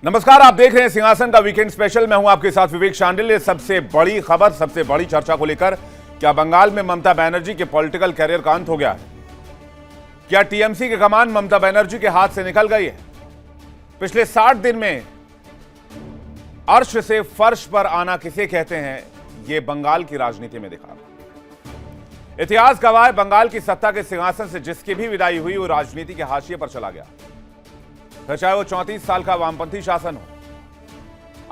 नमस्कार, आप देख रहे हैं सिंहासन का वीकेंड स्पेशल। मैं हूं आपके साथ विवेक शांडिल्य। सबसे बड़ी खबर, सबसे बड़ी चर्चा को लेकर, क्या बंगाल में ममता बनर्जी के पॉलिटिकल कैरियर का अंत हो गया है? क्या टीएमसी की कमान ममता बनर्जी के हाथ से निकल गई है? पिछले 60 दिन में अर्श से फर्श पर आना किसे कहते हैं, यह बंगाल की राजनीति में दिखा। इतिहास गवाह है, बंगाल की सत्ता के सिंहासन से जिसकी भी विदाई हुई वो राजनीति के हाशिए पर चला गया, फिर चाहे वो 34 साल का वामपंथी शासन हो,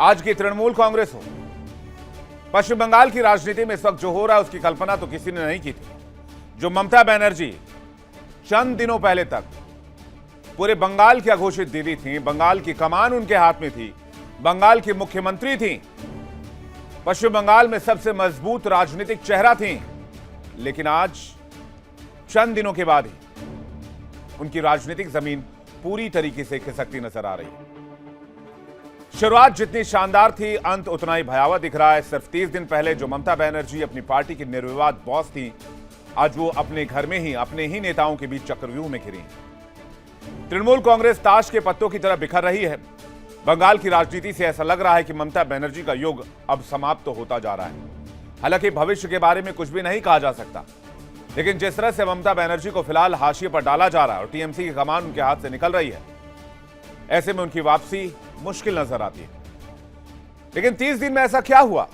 आज की तृणमूल कांग्रेस हो। पश्चिम बंगाल की राजनीति में इस वक्त जो हो रहा है उसकी कल्पना तो किसी ने नहीं की थी। जो ममता बनर्जी चंद दिनों पहले तक पूरे बंगाल की अघोषित दीदी थी, बंगाल की कमान उनके हाथ में थी, बंगाल की मुख्यमंत्री थी, पश्चिम बंगाल में सबसे मजबूत राजनीतिक चेहरा थी, लेकिन आज चंद दिनों के बाद ही उनकी राजनीतिक जमीन पूरी तरीके से खिसकती नजर आ रही है। शुरुआत जितनी शानदार थी, अंत उतना ही भयावह दिख रहा है। सिर्फ 30 दिन पहले जो ममता बनर्जी अपनी पार्टी की निर्विवाद बॉस थी, आज वो अपने घर में ही अपने ही नेताओं के बीच चक्रव्यूह में घिरी। तृणमूल कांग्रेस ताश के पत्तों की तरह बिखर रही है। बंगाल की राजनीति से ऐसा लग रहा है कि ममता बनर्जी का युग अब समाप्त तो होता जा रहा है। हालांकि भविष्य के बारे में कुछ भी नहीं कहा जा सकता, लेकिन जिस तरह से ममता बनर्जी को फिलहाल हाशिए पर डाला जा रहा है और टीएमसी की कमान उनके हाथ से निकल रही है, ऐसे में उनकी वापसी मुश्किल नजर आती है। लेकिन 30 दिन में ऐसा क्या हुआ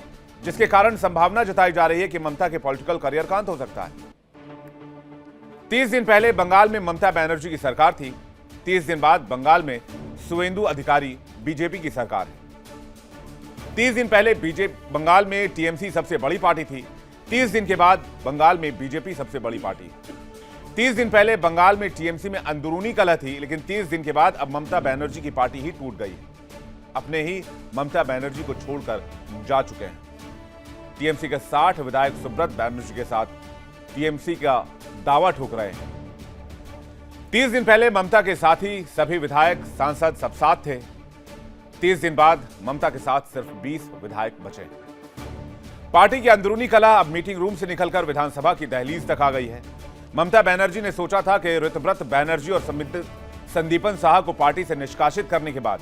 जिसके कारण संभावना जताई जा रही है कि ममता के पॉलिटिकल करियर का अंत हो सकता है? 30 दिन पहले बंगाल में ममता बनर्जी की सरकार थी। 30 दिन बाद बंगाल में सुवेंदु अधिकारी बीजेपी की सरकार है। 30 दिन पहले बंगाल में टीएमसी सबसे बड़ी पार्टी थी। 30 दिन के बाद बंगाल में बीजेपी सबसे बड़ी पार्टी है। 30 दिन पहले बंगाल में टीएमसी में अंदरूनी कलह थी, लेकिन 30 दिन के बाद अब ममता बनर्जी की पार्टी ही टूट गई है। अपने ही ममता बनर्जी को छोड़कर जा चुके हैं। टीएमसी के 60 विधायक सुब्रत बनर्जी के साथ टीएमसी का दावा ठोक रहे हैं। 30 दिन पहले ममता के साथी सभी विधायक सांसद सब साथ थे। 30 दिन बाद ममता के साथ सिर्फ 20 विधायक बचे। पार्टी की अंदरूनी कलह अब मीटिंग रूम से निकलकर विधानसभा की दहलीज तक आ गई है। ममता बनर्जी ने सोचा था कि ऋतव्रत बनर्जी और संदीपन साहा को पार्टी से निष्कासित करने के बाद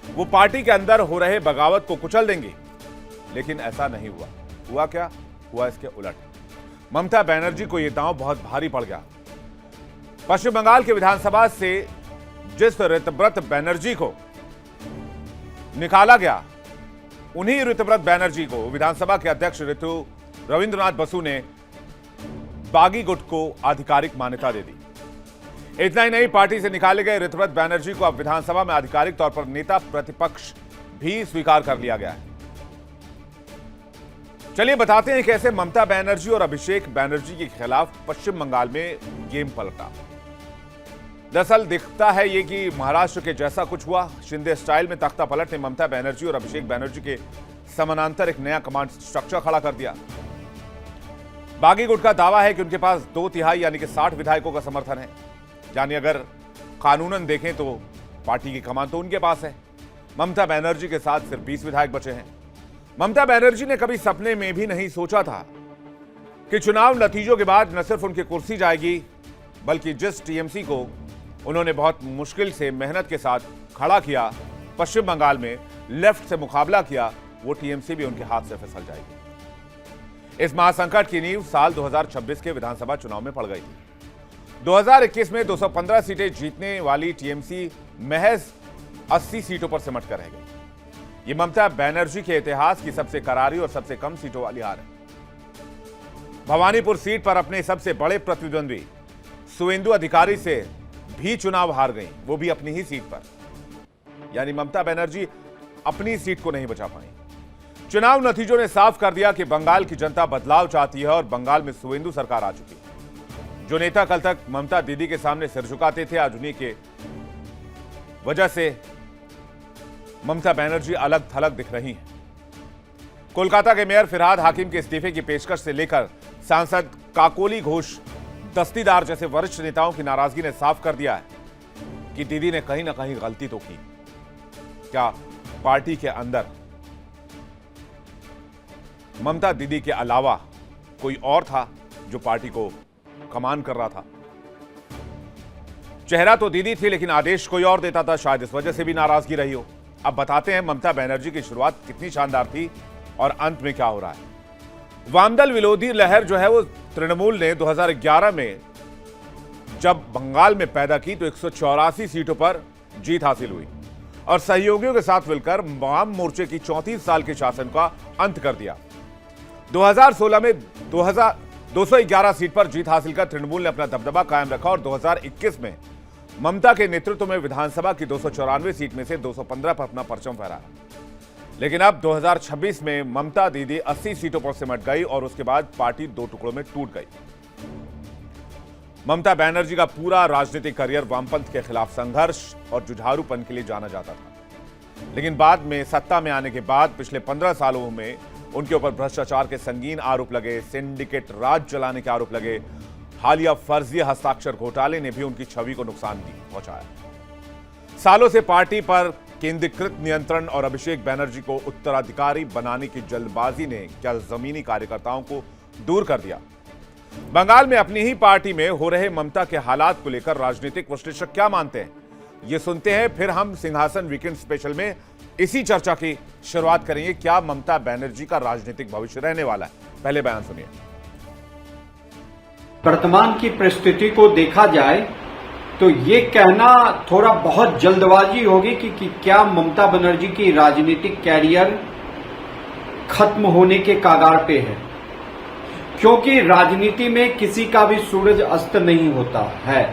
वो पार्टी के अंदर हो रहे बगावत को कुचल देंगे, लेकिन ऐसा नहीं हुआ। हुआ क्या? हुआ इसके उलट। ममता बनर्जी को यह दांव बहुत भारी पड़ गया। पश्चिम बंगाल के विधानसभा से जिस ऋतव्रत बनर्जी को निकाला गया, उन्हीं ऋतव्रत बनर्जी को विधानसभा के अध्यक्ष रविंद्रनाथ बसु ने बागी गुट को आधिकारिक मान्यता दे दी। इतना ही नहीं, पार्टी से निकाले गए ऋतव्रत बनर्जी को अब विधानसभा में आधिकारिक तौर पर नेता प्रतिपक्ष भी स्वीकार कर लिया गया है। चलिए बताते हैं कैसे ममता बनर्जी और अभिषेक बनर्जी के खिलाफ पश्चिम बंगाल में गेम पलटा। दरअसल दिखता है ये कि महाराष्ट्र के जैसा कुछ हुआ। शिंदे स्टाइल में तख्ता पलट ने ममता बनर्जी और अभिषेक बनर्जी के समानांतर एक नया कमांड स्ट्रक्चर खड़ा कर दिया। बागी गुट का दावा है कि उनके पास 2/3 यानी कि 60 विधायकों का समर्थन है। यानी अगर कानूनन देखें तो पार्टी की कमान तो उनके पास है। ममता बनर्जी के साथ सिर्फ 20 विधायक बचे हैं। ममता बनर्जी ने कभी सपने में भी नहीं सोचा था कि चुनाव नतीजों के बाद न सिर्फ उनकी कुर्सी जाएगी, बल्कि जिस टीएमसी को उन्होंने बहुत मुश्किल से मेहनत के साथ खड़ा किया, पश्चिम बंगाल में लेफ्ट से मुकाबला किया, वो टीएमसी भी उनके हाथ से फिसल जाएगी। इस महासंकट की नींव साल 2026 के विधानसभा चुनाव में पड़ गई थी। 2021 में 215 सीटें जीतने वाली टीएमसी महज 80 सीटों पर सिमट कर रह गई। ये ममता बनर्जी के इतिहास की सबसे करारी और सबसे कम सीटों वाली हार है। भवानीपुर सीट पर अपने सबसे बड़े प्रतिद्वंद्वी सुवेंदु अधिकारी से भी चुनाव हार गई, वो भी अपनी ही सीट पर। यानी ममता बनर्जी अपनी सीट को नहीं बचा पाई। चुनाव नतीजों ने साफ कर दिया कि बंगाल की जनता बदलाव चाहती है और बंगाल में सुवेंदु सरकार आ चुकी है। जो नेता कल तक ममता दीदी के सामने सिर झुकाते थे, आज उन्हीं के वजह से ममता बनर्जी अलग थलग दिख रही हैं। कोलकाता के मेयर फिरहाद हाकिम के इस्तीफे की पेशकश से लेकर सांसद काकोली घोष दस्तीदार जैसे वरिष्ठ नेताओं की नाराजगी ने साफ कर दिया है कि दीदी ने कहीं ना कहीं गलती तो की। क्या पार्टी के अंदर ममता दीदी के अलावा कोई और था जो पार्टी को कमान कर रहा था? चेहरा तो दीदी थी, लेकिन आदेश कोई और देता था। शायद इस वजह से भी नाराजगी रही हो। अब बताते हैं ममता बनर्जी की शुरुआत कितनी शानदार थी और अंत में क्या हो रहा है। वामदल विरोधी लहर जो है वो तृणमूल ने 2011 में जब बंगाल में पैदा की तो 184 सीटों पर जीत हासिल हुई और सहयोगियों के साथ मिलकर वाम मोर्चे की 34 साल के शासन का अंत कर दिया। 2016 में 211 सीट पर जीत हासिल कर तृणमूल ने अपना दबदबा कायम रखा और 2021 में ममता के नेतृत्व में विधानसभा की 294 सीट में से 215 पर अपना परचम फहराया। लेकिन अब 2026 में ममता दीदी 80 सीटों पर सिमट गई और उसके बाद पार्टी दो टुकड़ों में टूट गई। ममता बनर्जी का पूरा राजनीतिक करियर वामपंथ के खिलाफ संघर्ष और जुझारूपन के लिए जाना जाता था, लेकिन बाद में सत्ता में आने के बाद पिछले 15 सालों में उनके ऊपर भ्रष्टाचार के संगीन आरोप लगे, सिंडिकेट राज चलाने के आरोप लगे। हालिया फर्जी हस्ताक्षर घोटाले ने भी उनकी छवि को नुकसान पहुंचाया। सालों से पार्टी पर केंद्रीकृत नियंत्रण और अभिषेक बनर्जी को उत्तराधिकारी बनाने की जल्दबाजी ने क्या जमीनी कार्यकर्ताओं को दूर कर दिया। बंगाल में अपनी ही पार्टी में हो रहे ममता के हालात को लेकर राजनीतिक विश्लेषक क्या मानते हैं, ये सुनते हैं। फिर हम सिंहासन वीकेंड स्पेशल में इसी चर्चा की शुरुआत करेंगे। क्या ममता बनर्जी का राजनीतिक भविष्य रहने वाला है? पहले बयान सुनिए। वर्तमान की परिस्थिति को देखा जाए तो ये कहना थोड़ा बहुत जल्दबाजी होगी कि क्या ममता बनर्जी की राजनीतिक कैरियर खत्म होने के कगार पे है, क्योंकि राजनीति में किसी का भी सूरज अस्त नहीं होता है,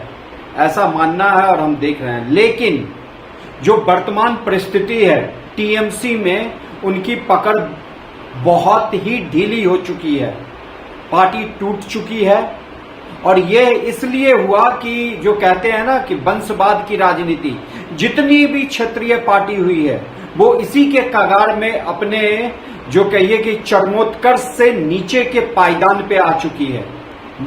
ऐसा मानना है और हम देख रहे हैं। लेकिन जो वर्तमान परिस्थिति है टीएमसी में, उनकी पकड़ बहुत ही ढीली हो चुकी है, पार्टी टूट चुकी है। और यह इसलिए हुआ कि जो कहते हैं ना कि वंशवाद की राजनीति, जितनी भी क्षेत्रीय पार्टी हुई है वो इसी के कगार में अपने जो कहिए कि चरमोत्कर्ष से नीचे के पायदान पे आ चुकी है।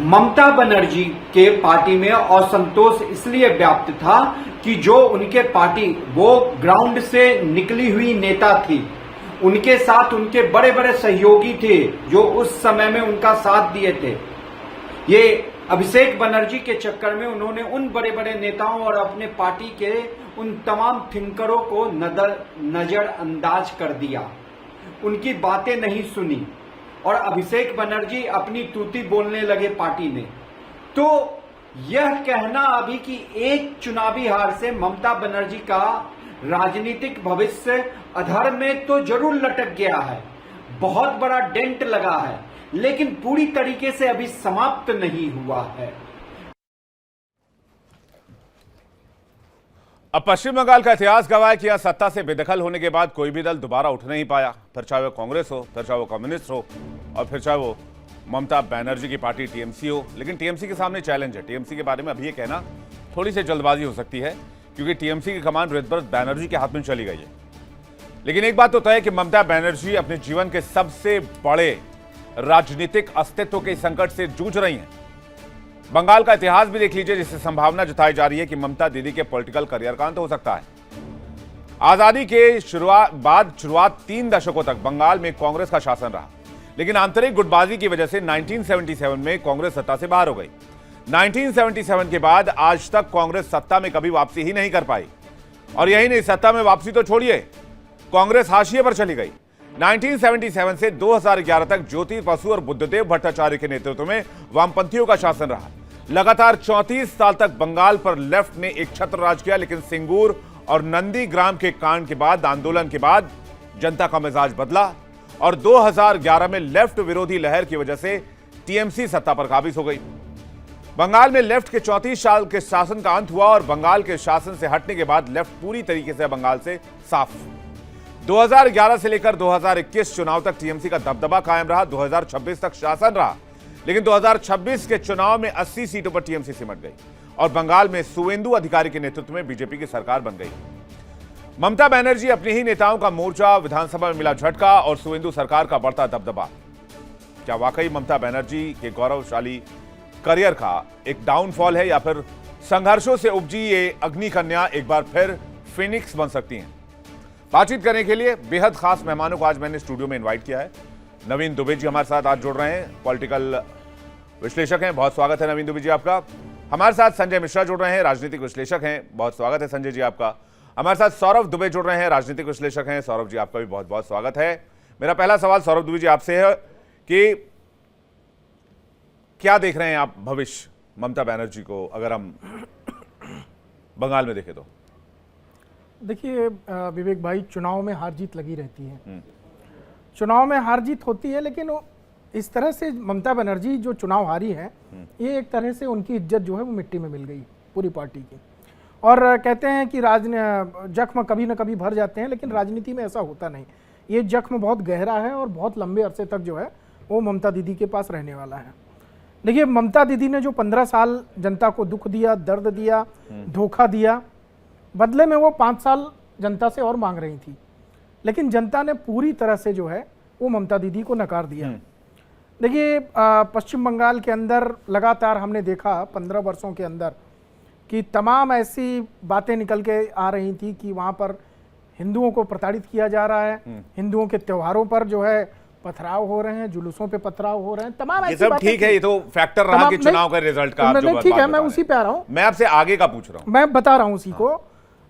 ममता बनर्जी के पार्टी में असंतोष इसलिए व्याप्त था कि जो उनके पार्टी वो ग्राउंड से निकली हुई नेता थी, उनके साथ उनके बड़े बड़े सहयोगी थे जो उस समय में उनका साथ दिए थे। ये अभिषेक बनर्जी के चक्कर में उन्होंने उन बड़े बड़े नेताओं और अपने पार्टी के उन तमाम थिंकरों को नजरअंदाज कर दिया, उनकी बातें नहीं सुनी और अभिषेक बनर्जी अपनी तूती बोलने लगे पार्टी में। तो यह कहना अभी कि एक चुनावी हार से ममता बनर्जी का राजनीतिक भविष्य अधर में तो जरूर लटक गया है, बहुत बड़ा डेंट लगा है, लेकिन पूरी तरीके से अभी समाप्त नहीं हुआ है। अब पश्चिम बंगाल का इतिहास गवाह कि यहां सत्ता से बेदखल होने के बाद कोई भी दल दोबारा उठ नहीं पाया, फिर चाहे वो कांग्रेस हो, फिर चाहे वो कम्युनिस्ट हो और फिर चाहे वो ममता बनर्जी की पार्टी टीएमसी हो। लेकिन टीएमसी के सामने चैलेंज है। टीएमसी के बारे में अभी ये कहना थोड़ी सी जल्दबाजी हो सकती है, क्योंकि टीएमसी की कमान ऋतुव्रत बनर्जी के हाथ में चली गई है। लेकिन एक बात तो तय है कि ममता बनर्जी अपने जीवन के सबसे बड़े राजनीतिक अस्तित्व के संकट से जूझ रही हैं। बंगाल का इतिहास भी देख लीजिए, जिससे संभावना जताई जा रही है कि ममता दीदी के पॉलिटिकल करियर का अंत हो सकता है। आजादी के शुरुआत 3 दशकों तक बंगाल में कांग्रेस का शासन रहा, लेकिन आंतरिक गुटबाजी की वजह से 1977 में कांग्रेस सत्ता से बाहर हो गई। 1977 के बाद आज तक कांग्रेस सत्ता में कभी वापसी ही नहीं कर पाई, और यही नहीं, सत्ता में वापसी तो छोड़िए, कांग्रेस हाशिए पर चली गई। 1977 से 2011 तक ज्योति बसु और बुद्धदेव भट्टाचार्य के नेतृत्व में वामपंथियों का शासन रहा। लगातार 34 साल तक बंगाल पर लेफ्ट ने एक छत्र राज किया, लेकिन सिंगूर और नंदीग्राम के कांड के बाद, आंदोलन के बाद जनता का मिजाज बदला और 2011 में लेफ्ट विरोधी लहर की वजह से टीएमसी सत्ता पर काबिज हो गई। बंगाल में लेफ्ट के 34 साल के शासन का अंत हुआ और बंगाल के शासन से हटने के बाद लेफ्ट पूरी तरीके से बंगाल से साफ। 2011 से लेकर 2021 चुनाव तक टीएमसी का दबदबा कायम रहा, 2026 तक शासन रहा, लेकिन 2026 के चुनाव में 80 सीटों पर टीएमसी सिमट गई और बंगाल में सुवेंदु अधिकारी के नेतृत्व में बीजेपी की सरकार बन गई। ममता बनर्जी अपने ही नेताओं का मोर्चा, विधानसभा में मिला झटका और सुवेंदु सरकार का बढ़ता दबदबा। क्या वाकई ममता बनर्जी के गौरवशाली करियर का एक डाउनफॉल है, या फिर संघर्षों से उपजी ये अग्नि कन्या एक बार फिर फिनिक्स बन सकती हैं? बातचीत करने के लिए बेहद खास मेहमानों को आज मैंने स्टूडियो में इनवाइट किया है। नवीन दुबे जी हमारे साथ आज जुड़ रहे हैं, पॉलिटिकल विश्लेषक हैं, बहुत स्वागत है नवीन दुबे जी आपका। हमारे साथ संजय मिश्रा जुड़ रहे हैं, राजनीतिक विश्लेषक हैं, बहुत स्वागत है संजय जी आपका। हमारे साथ सौरभ दुबे जुड़ रहे हैं, राजनीतिक विश्लेषक हैं। सौरभ जी, आपका भी बहुत बहुत स्वागत है। मेरा पहला सवाल सौरभ दुबे जी आपसे है कि क्या देख रहे हैं आप भविष्य ममता बनर्जी को, अगर हम बंगाल में देखें तो? देखिए विवेक भाई, चुनाव में हार जीत लगी रहती है। चुनाव में हार जीत होती है, लेकिन इस तरह से ममता बनर्जी जो चुनाव हारी है, ये एक तरह से उनकी इज्जत जो है वो मिट्टी में मिल गई पूरी पार्टी की। और कहते हैं कि जख्म कभी ना कभी भर जाते हैं, लेकिन राजनीति में ऐसा होता नहीं। ये जख्म बहुत गहरा है और बहुत लंबे अरसे तक जो है वो ममता दीदी के पास रहने वाला है। देखिए, ममता दीदी ने जो 15 साल जनता को दुख दिया, दर्द दिया, धोखा दिया, बदले में वो 5 साल जनता से और मांग रही थी, लेकिन जनता ने पूरी तरह से जो है वो ममता दीदी को नकार दिया। देखिए, पश्चिम बंगाल के अंदर लगातार हमने देखा 15 वर्षों के अंदर कि तमाम ऐसी बातें निकल के आ रही थी कि वहाँ पर हिंदुओं को प्रताड़ित किया जा रहा है, हिंदुओं के त्योहारों पर जो है पथराव हो रहे हैं, जुलूसों पे पथराव हो रहे हैं, तमाम ऐसी बातें। ठीक है, ये तो फैक्टर रहा कि चुनाव का रिजल्ट का। ठीक है, मैं उसी पे आ रहा हूँ, मैं आपसे आगे का पूछ रहा हूँ, मैं बता रहा हूँ उसी को।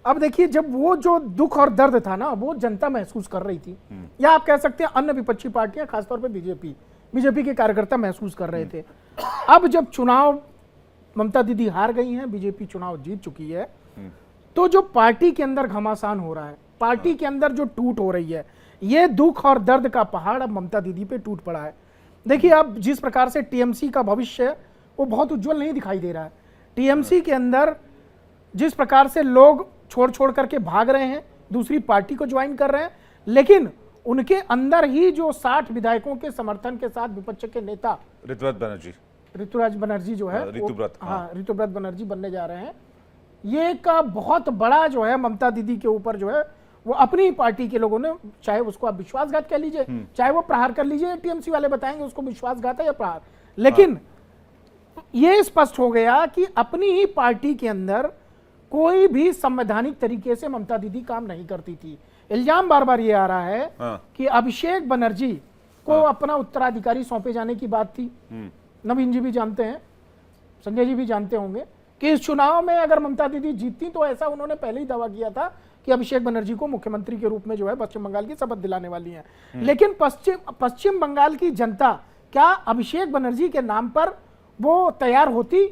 अब देखिए, जब वो जो दुख और दर्द था ना, वो जनता महसूस कर रही थी, या आप कह सकते हैं अन्य विपक्षी पार्टियां, खासतौर पे बीजेपी के कार्यकर्ता महसूस कर रहे थे। अब जब चुनाव ममता दीदी हार गई हैं, बीजेपी चुनाव जीत चुकी है, तो जो पार्टी के अंदर घमासान हो रहा है, पार्टी के अंदर जो टूट हो रही है, ये दुख और दर्द का पहाड़ अब ममता दीदी पे टूट पड़ा है। देखिए, अब जिस प्रकार से टीएमसी का भविष्य वो बहुत उज्जवल नहीं दिखाई दे रहा है। टीएमसी के अंदर जिस प्रकार से लोग छोड़ करके भाग रहे हैं, दूसरी पार्टी को ज्वाइन कर रहे हैं, लेकिन उनके अंदर ही जो 60 विधायकों के समर्थन के साथ विपक्ष के नेता ऋतुराज बनर्जी जो है, ऋतुव्रत बनर्जी बनने जा रहे हैं। ये का बहुत बड़ा जो है ममता दीदी के ऊपर जो है वो अपनी पार्टी के लोगों ने, चाहे उसको आप विश्वासघात कह लीजिए, चाहे वो प्रहार कर लीजिए, टीएमसी वाले बताएंगे उसको विश्वासघात है या प्रहार, लेकिन ये स्पष्ट हो गया कि अपनी ही पार्टी के अंदर कोई भी संवैधानिक तरीके से ममता दीदी काम नहीं करती थी। इल्जाम बार बार ये आ रहा है कि अभिषेक बनर्जी को अपना उत्तराधिकारी सौंपे जाने की बात थी। नवीन जी भी जानते हैं, संजय जी भी जानते होंगे कि इस चुनाव में अगर ममता दीदी जीतती तो ऐसा उन्होंने पहले ही दावा किया था कि अभिषेक बनर्जी को मुख्यमंत्री के रूप में जो है पश्चिम बंगाल की शपथ दिलाने वाली है। लेकिन पश्चिम बंगाल की जनता क्या अभिषेक बनर्जी के नाम पर वो तैयार होती?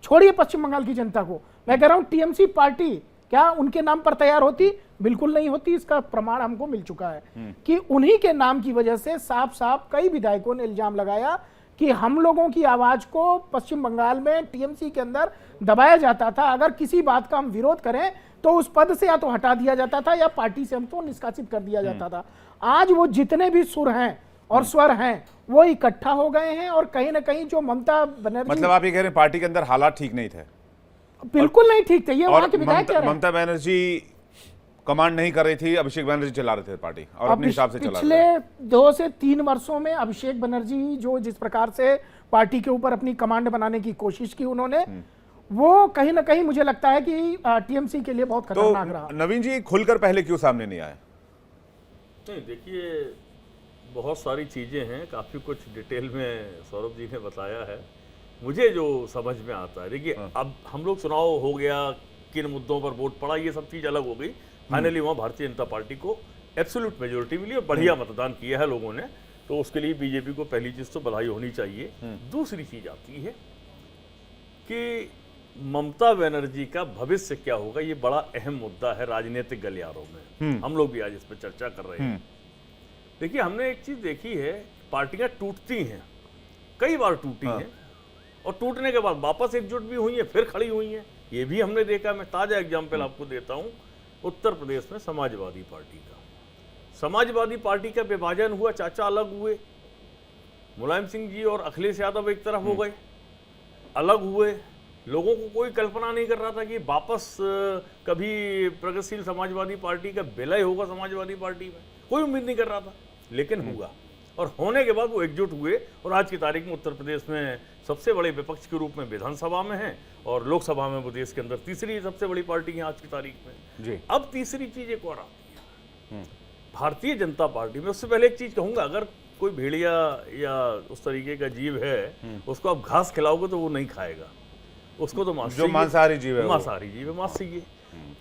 छोड़िए पश्चिम बंगाल की जनता को, मैं कह रहा हूं टीएमसी पार्टी क्या उनके नाम पर तैयार होती? बिल्कुल नहीं होती। इसका प्रमाण हमको मिल चुका है कि उन्हीं के नाम की वजह से साफ साफ कई विधायकों ने इल्जाम लगाया कि हम लोगों की आवाज को पश्चिम बंगाल में टीएमसी के अंदर दबाया जाता था। अगर किसी बात का हम विरोध करें तो उस पद से या तो हटा दिया जाता था या पार्टी से हमको निष्कासित कर दिया जाता था। आज वो जितने भी सुर हैं और स्वर हैं वो इकट्ठा हो गए हैं और कहीं ना कहीं जो ममता बनर्जी, मतलब आप ये कह रहे हैं पार्टी के अंदर हालात ठीक नहीं थे? बिल्कुल नहीं ठीक थे। ये वहां के विधायक कह रहे हैं। ममता बनर्जी कमांड नहीं कर रही थी, अभिषेक बनर्जी चला रहे थे पार्टी और अपने हिसाब से चला रहे थे। पिछले 2 से 3 वर्षों में अभिषेक बनर्जी जो जिस प्रकार से पार्टी के ऊपर अपनी कमांड बनाने की कोशिश की उन्होंने, वो कहीं ना कहीं मुझे लगता है कि टीएमसी के लिए बहुत खतरनाक रहा। नवीन जी, खुलकर पहले क्यों सामने नहीं आए? नहीं, देखिए बहुत सारी चीजें हैं, काफी कुछ डिटेल में सौरभ जी ने बताया है। मुझे जो समझ में आता है, देखिए अब हम लोग चुनाव हो गया, किन मुद्दों पर वोट पड़ा, ये सब चीज अलग हो गई। फाइनली वहाँ भारतीय जनता पार्टी को एब्सोल्यूट मेजोरिटी मिली और बढ़िया मतदान किया है लोगों ने, तो उसके लिए बीजेपी को पहली चीज तो बधाई होनी चाहिए। दूसरी चीज आती है कि ममता बनर्जी का भविष्य क्या होगा, ये बड़ा अहम मुद्दा है राजनीतिक गलियारों में। हम लोग भी आज इस पर चर्चा कर रहे हैं। देखिए, हमने एक चीज देखी है, पार्टियां टूटती हैं, कई बार टूटी हैं, और टूटने के बाद वापस एकजुट भी हुई है, फिर खड़ी हुई हैं, ये भी हमने देखा। मैं ताजा एग्जाम्पल आपको देता हूं, उत्तर प्रदेश में समाजवादी पार्टी का विभाजन हुआ, चाचा अलग हुए, मुलायम सिंह जी और अखिलेश यादव एक तरफ हो गए, अलग हुए। लोगों को कोई कल्पना नहीं कर रहा था कि वापस कभी प्रगतिशील समाजवादी पार्टी का विलय होगा समाजवादी पार्टी में, कोई उम्मीद नहीं कर रहा था, लेकिन हुआ। और होने के बाद वो एकजुट हुए और आज की तारीख में उत्तर प्रदेश में सबसे बड़े विपक्ष के रूप में विधानसभा में है और लोकसभा में वो देश के अंदर तीसरी सबसे बड़ी पार्टी है आज की तारीख में जी। अब तीसरी चीज एक और आती है भारतीय जनता पार्टी में। उससे पहले एक चीज कहूंगा, अगर कोई भेड़िया या उस तरीके का जीव है, उसको आप घास खिलाओगे तो वो नहीं खाएगा, उसको तो मांस, जो मांसाहारी जीव है, मांसाहारी जीव है, मांस चाहिए।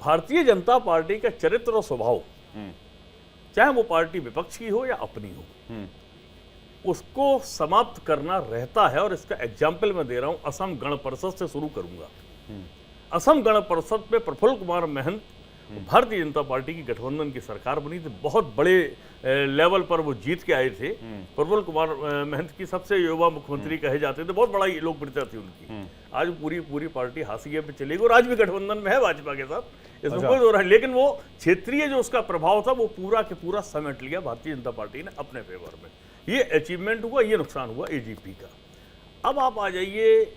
भारतीय जनता पार्टी का चरित्र और स्वभाव, चाहे वो पार्टी विपक्ष की हो या अपनी हो, उसको समाप्त करना रहता है। और इसका एग्जाम्पल मैं दे रहा हूं, असम गण परिषद से शुरू करूंगा। असम गण परिषद में प्रफुल्ल कुमार महंत भारतीय जनता पार्टी की गठबंधन की सरकार बनी थी, बहुत बड़े लेवल पर वो जीत के आए थे। प्रफुल्ल कुमार महंत की सबसे युवा मुख्यमंत्री कहे जाते थे, बहुत बड़ा लोकप्रियता थी उनकी। आज पूरी पार्टी हाशिए पे चली गई और आज भी गठबंधन में है भाजपा के साथ, इसमें कोई दो राय। लेकिन वो क्षेत्रीय जो उसका प्रभाव था वो पूरा के पूरा समेट लिया भारतीय जनता पार्टी ने अपने फेवर में। ये अचीवमेंट हुआ, ये नुकसान हुआ एजीपी का। अब आप आ जाइए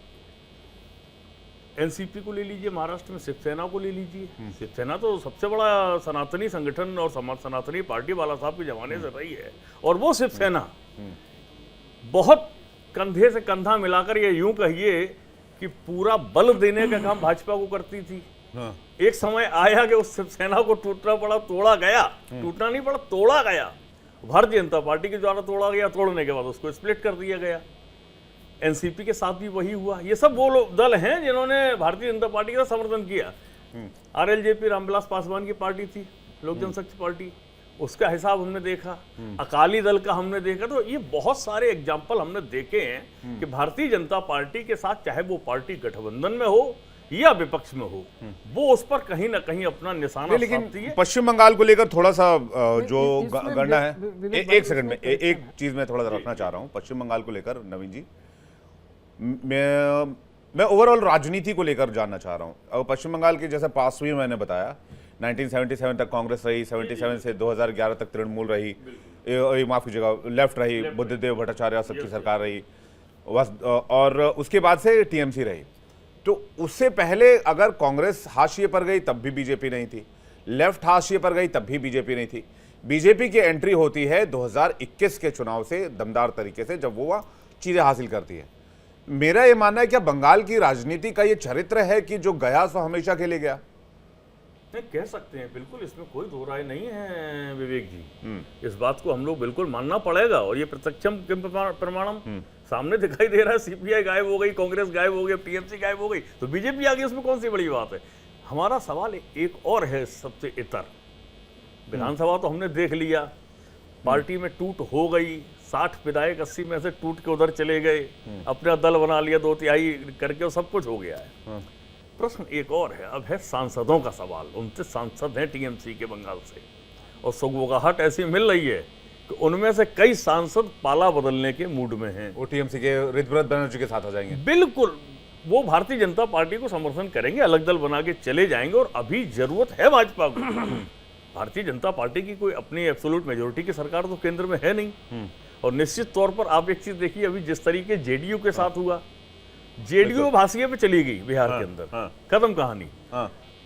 एनसीपी को ले लीजिए, महाराष्ट्र में शिवसेना को ले लीजिए। शिवसेना तो सबसे बड़ा सनातनी संगठन और सनातनी पार्टी बाला साहब के जमाने से रही है। और वो शिवसेना बहुत कंधे से कंधा मिलाकर, ये यूं कहिए कि पूरा बल देने का काम भाजपा को करती थी। एक समय आया कि उस शिवसेना को टूटना पड़ा, तोड़ा गया, टूटना नहीं पड़ा, तोड़ा गया। भारतीय जनता पार्टी के द्वारा तोड़ा गया, तोड़ने के बाद उसको स्प्लिट कर दिया गया। एनसीपी के साथ भी वही हुआ। ये सब वो लोग दल हैं जिन्होंने भारतीय जनता पार्टी का समर्थन किया। आरएलजेपी रामविलास पासवान की पार्टी थी, लोक जनशक्ति पार्टी, उसका हिसाब हमने देखा। अकाली दल का हमने देखा। तो ये बहुत सारे एग्जाम्पल हमने देखे हैं कि भारतीय जनता पार्टी के साथ, चाहे वो पार्टी गठबंधन में हो या विपक्ष में हो, वो उस पर कहीं ना कहीं अपना निशाना लेकिन पश्चिम बंगाल को लेकर थोड़ा सा जो गणना है, एक सेकंड में एक चीज मैं थोड़ा रखना चाह रहा हूं पश्चिम बंगाल को लेकर। नवीन जी, मैं ओवरऑल राजनीति को लेकर जानना चाह रहा हूं। अब पश्चिम बंगाल की जैसे पास हुई, मैंने बताया 1977 तक कांग्रेस रही, 77 से 2011 तक तृणमूल रही, माफ कीजिएगा लेफ्ट रही, बुद्धदेव भट्टाचार्य सबकी सरकार रही, और उसके बाद से टीएमसी रही। तो उससे पहले अगर कांग्रेस हाशिए पर गई तब भी बीजेपी नहीं थी, लेफ्ट हाशिए पर गई तब भी बीजेपी नहीं थी। बीजेपी की एंट्री होती है 2021 के चुनाव से दमदार तरीके से, जब वो चीजें हासिल करती है। मेरा ये मानना है क्या बंगाल की राजनीति का ये चरित्र है कि जो गया सो हमेशा के लिए गया? नहीं, कह सकते हैं बिल्कुल, इसमें कोई दो राय नहीं है विवेक जी। इस बात को हम लोग बिल्कुल मानना पड़ेगा और ये प्रत्यक्षम प्रमाणम सामने दिखाई दे रहा है। सीपीआई गायब हो गई, कांग्रेस गायब हो गई, टीएमसी गायब हो गई, तो बीजेपी आ गई, उसमें कौन सी बड़ी बात है? हमारा सवाल एक और है सबसे इतर। विधानसभा तो हमने देख लिया, पार्टी में टूट हो गई, 60 विधायक 80 में से टूट के उधर चले गए, अपना दल बना लिया 2/3 करके, सब कुछ हो गया है। प्रश्न एक और है, अब है सांसदों का सवाल। 29 सांसद हैं टीएमसी के बंगाल से, और सुगबुगाहट ऐसी मिल रही है कि उनमें से कई सांसद पाला बदलने के मूड में हैं। वो टीएमसी के ऋतुव्रत बनर्जी के साथ आ जाएंगे। बिल्कुल, वो भारतीय जनता पार्टी को समर्थन करेंगे, अलग दल बना के चले जाएंगे। और अभी जरूरत है भाजपा को। भारतीय जनता पार्टी की कोई अपनी एब्सोल्यूट मेजोरिटी की सरकार तो केंद्र में है नहीं। और निश्चित तौर पर आप एक चीज देखिए, अभी जिस तरीके जेडीयू के साथ हुआ, जेडीयू भासिये पे चली गई बिहार के अंदर, खत्म कहानी।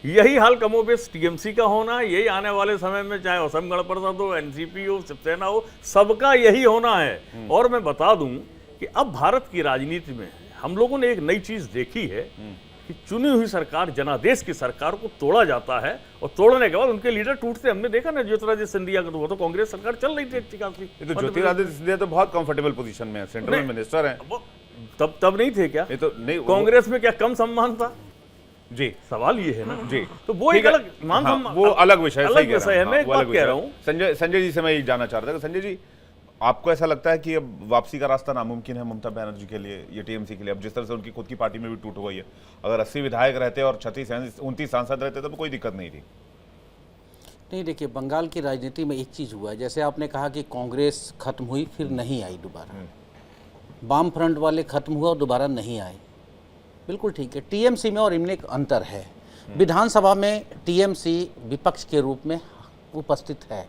यही हाल कमोबेश टीएमसी का होना, यही आने वाले समय में चाहे असम गण परिषद हो, एनसीपी हो, शिवसेना हो, सबका यही होना है। और मैं बता दूं कि अब भारत की राजनीति में हम लोगों ने एक नई चीज देखी है कि चुनी हुई सरकार, जनादेश की सरकार को तोड़ा जाता है, और तोड़ने के बाद उनके लीडर टूटते हमने देखा ना। ज्योतिरादित्य सिंधिया का तो कांग्रेस सरकार चल रही थी अच्छी खासी। तो ज्योतिरादित्य सिंधिया तो बहुत कंफर्टेबल पोजीशन में है, सेंट्रल मिनिस्टर है। तब नहीं थे क्या? ये तो नहीं, कांग्रेस में क्या कम सम्मान था जी? सवाल ये है ना जी। तो वो एक अलग मान सम्मान, वो अलग विषय है। मैं एक बात कह रहा हूँ, संजय जी से मैं ये जानना चाह रहा था, संजय जी आपको ऐसा लगता है कि अब वापसी का रास्ता नामुमकिन है ममता बनर्जी के लिए, ये टीएमसी के लिए? अब जिस तरह से उनकी खुद की पार्टी में भी टूट हुई है, अगर 80 विधायक रहते और 29 सांसद रहते तो कोई दिक्कत नहीं थी। नहीं, देखिए बंगाल की राजनीति में एक चीज़ हुआ है, जैसे आपने कहा कि कांग्रेस खत्म हुई फिर नहीं आई दोबारा, वाम फ्रंट वाले खत्म हुआ और दोबारा नहीं आए, बिल्कुल ठीक है। टीएमसी में और इनमें एक अंतर है। विधानसभा में टीएमसी विपक्ष के रूप में उपस्थित है।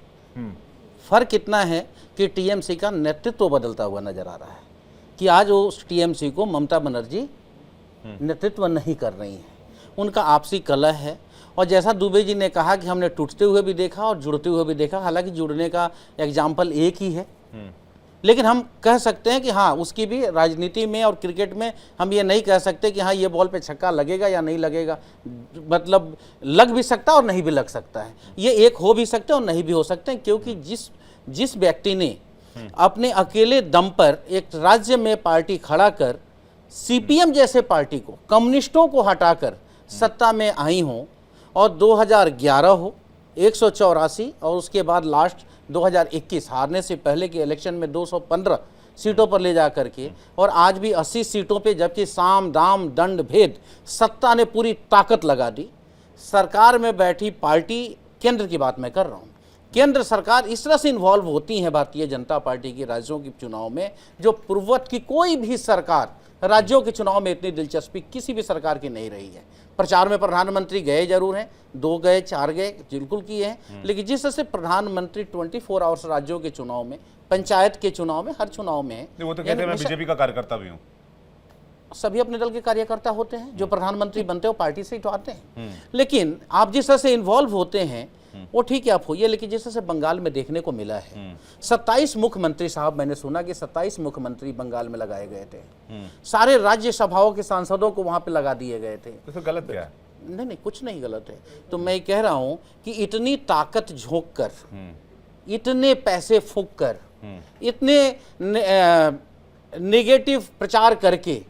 फर्क इतना है कि टीएमसी का नेतृत्व बदलता हुआ नजर आ रहा है कि आज उस टीएमसी को ममता बनर्जी नेतृत्व नहीं कर रही है, उनका आपसी कलह है। और जैसा दुबे जी ने कहा कि हमने टूटते हुए भी देखा और जुड़ते हुए भी देखा, हालांकि जुड़ने का एग्जाम्पल एक ही है, लेकिन हम कह सकते हैं कि हाँ, उसकी भी राजनीति में और क्रिकेट में हम ये नहीं कह सकते कि हाँ ये बॉल पे छक्का लगेगा या नहीं लगेगा। मतलब लग भी सकता है और नहीं भी लग सकता है, ये एक हो भी सकते हैं और नहीं भी हो सकते हैं, क्योंकि जिस व्यक्ति ने अपने अकेले दम पर एक राज्य में पार्टी खड़ा कर सीपीएम जैसे पार्टी को, कम्युनिस्टों को हटाकर सत्ता में आई हों, और 2011 हो 184, और उसके बाद लास्ट 2021 हारने से पहले के इलेक्शन में 215 सीटों पर ले जा करके, और आज भी 80 सीटों पे, जबकि साम दाम दंड भेद सत्ता ने पूरी ताकत लगा दी। सरकार में बैठी पार्टी, केंद्र की बात मैं कर रहा हूँ, केंद्र सरकार इस तरह से इन्वॉल्व होती है भारतीय जनता पार्टी की राज्यों के चुनाव में, जो पूर्ववत की कोई भी सरकार राज्यों के चुनाव में इतनी दिलचस्पी किसी भी सरकार की नहीं रही है। प्रचार में प्रधानमंत्री गए जरूर हैं, 2 गए 4 गए बिल्कुल किए हैं, लेकिन जिस तरह से प्रधानमंत्री 24 आवर्स राज्यों के चुनाव में, पंचायत के चुनाव में, हर चुनाव में, वो तो कहते हैं मैं बीजेपी का कार्यकर्ता भी हूँ। सभी अपने दल के कार्यकर्ता होते हैं, जो प्रधानमंत्री बनते हैं वो पार्टी से ही तो आते हैं। लेकिन आप जिस तरह से इन्वॉल्व होते हैं वो ठीक है, आप होइए, लेकिन जिस तरह से बंगाल में देखने को मिला है, 27 मुख्यमंत्री साहब, मैंने सुना कि 27 मुख्यमंत्री बंगाल में लगाए गए थे, सारे राज्यसभाओं के सांसदों को वहां पे लगा दिए गए थे। तो गलत क्या है? नहीं, कुछ नहीं गलत है। तो मैं कह रहा हूं कि इतनी ताकत झोंक कर, इतने पैसे फूंक कर, इतने नेगेटिव प्रचार करके,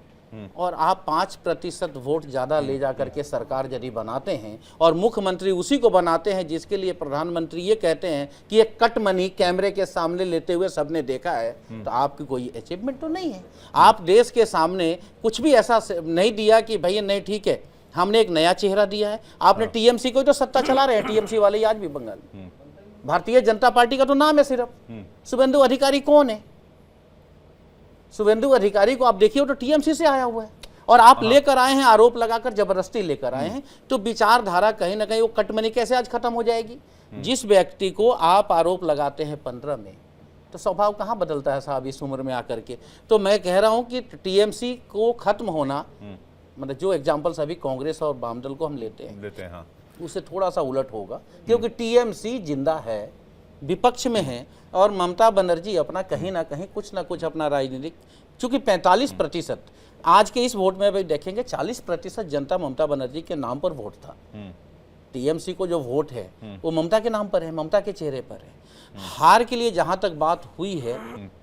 और आप 5% वोट ज्यादा ले जा करके सरकार यदि बनाते हैं, और मुख्यमंत्री उसी को बनाते हैं जिसके लिए प्रधानमंत्री ये कहते हैं कि ये कट मनी कैमरे के सामने लेते हुए सबने देखा है, तो आपकी कोई अचीवमेंट तो नहीं है। आप देश के सामने कुछ भी ऐसा नहीं दिया कि भैया नहीं ठीक है, हमने एक नया चेहरा दिया है। आपने टीएमसी को तो सत्ता चला रहे हैं, टीएमसी वाले आज भी बंगाल, भारतीय जनता पार्टी का तो नाम है सिर्फ। शुभेंदु अधिकारी कौन है? शुभेंदु अधिकारी को आप देखिए तो टीएमसी से आया हुआ है, और आप लेकर आए हैं, आरोप लगाकर जबरदस्ती लेकर आए हैं। तो विचारधारा कहीं ना कहीं वो कटमनी कैसे आज खत्म हो जाएगी? जिस व्यक्ति को आप आरोप लगाते हैं 15 में, तो स्वभाव कहाँ बदलता है साहब इस उम्र में आकर के? तो मैं कह रहा हूं कि टीएमसी को खत्म होना, मतलब जो एग्जाम्पल्स अभी कांग्रेस और वामदल को हम लेते हैं हाँ। उससे थोड़ा सा उलट होगा, क्योंकि टीएमसी जिंदा है, विपक्ष में है, और ममता बनर्जी अपना कहीं ना कहीं कुछ ना कुछ अपना राजनीतिक, चूंकि 45% आज के इस वोट में भी देखेंगे 40% जनता ममता बनर्जी के नाम पर वोट था। टीएमसी को जो वोट है वो ममता के नाम पर है, ममता के चेहरे पर है। हार के लिए जहां तक बात हुई है,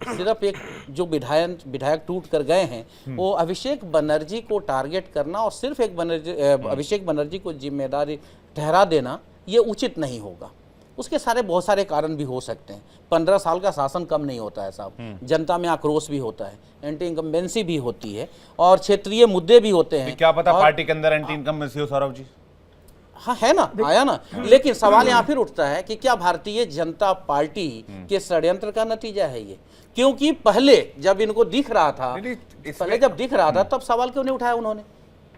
सिर्फ एक जो विधायक टूट कर गए हैं, वो अभिषेक बनर्जी को टारगेट करना और सिर्फ एक अभिषेक बनर्जी को जिम्मेदारी ठहरा देना, ये उचित नहीं होगा। उसके बहुत सारे कारण भी हो सकते हैं। 15 साल का शासन कम नहीं होता है साहब, जनता में आक्रोश भी होता है, एंटी इनकम्बेंसी भी होती है, और क्षेत्रीय मुद्दे भी होते हैं। क्या पता पार्टी के अंदर एंटी इनकम्बेंसी हो सौरभ जी? हाँ है ना, आया ना। लेकिन सवाल यहाँ फिर उठता है कि क्या भारतीय जनता पार्टी के षड्यंत्र का नतीजा है ये? क्योंकि पहले जब इनको दिख रहा था, तब सवाल क्यों नहीं उठाया उन्होंने?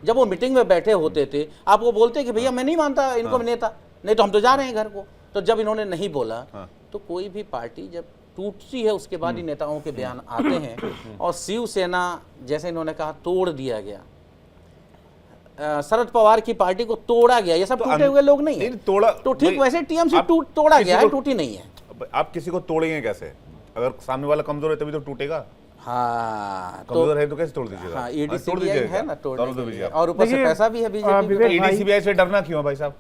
जब वो मीटिंग में बैठे होते थे, आप वो बोलते कि भैया मैं नहीं मानता इनको नेता, नहीं तो हम तो जा रहे हैं घर को। तो जब इन्होंने नहीं बोला, तो कोई भी पार्टी जब टूटती है उसके बाद ही नेताओं के बयान आते हैं। और शिवसेना, जैसे इन्होंने कहा, तोड़ दिया गया, शरद पवार की पार्टी को तोड़ा गया, ये सब टूटे हुए लोग नहीं है। तोड़ा तो ठीक वैसे टीएमसी तोड़ा गया है, टूटी नहीं है। आप किसी को तोड़ेंगे कैसे? अगर सामने वाला कमजोर है तभी तो टूटेगा। हाँ, कमजोर है तो कैसे तोड़ दीजिएगा? हाँ, ईडीसीबीआई है ना तोड़ने के लिए, दीजिए। और ऊपर से पैसा भी है बीजेपी। ईडीसीबीआई से डरना क्यों है भाई साहब?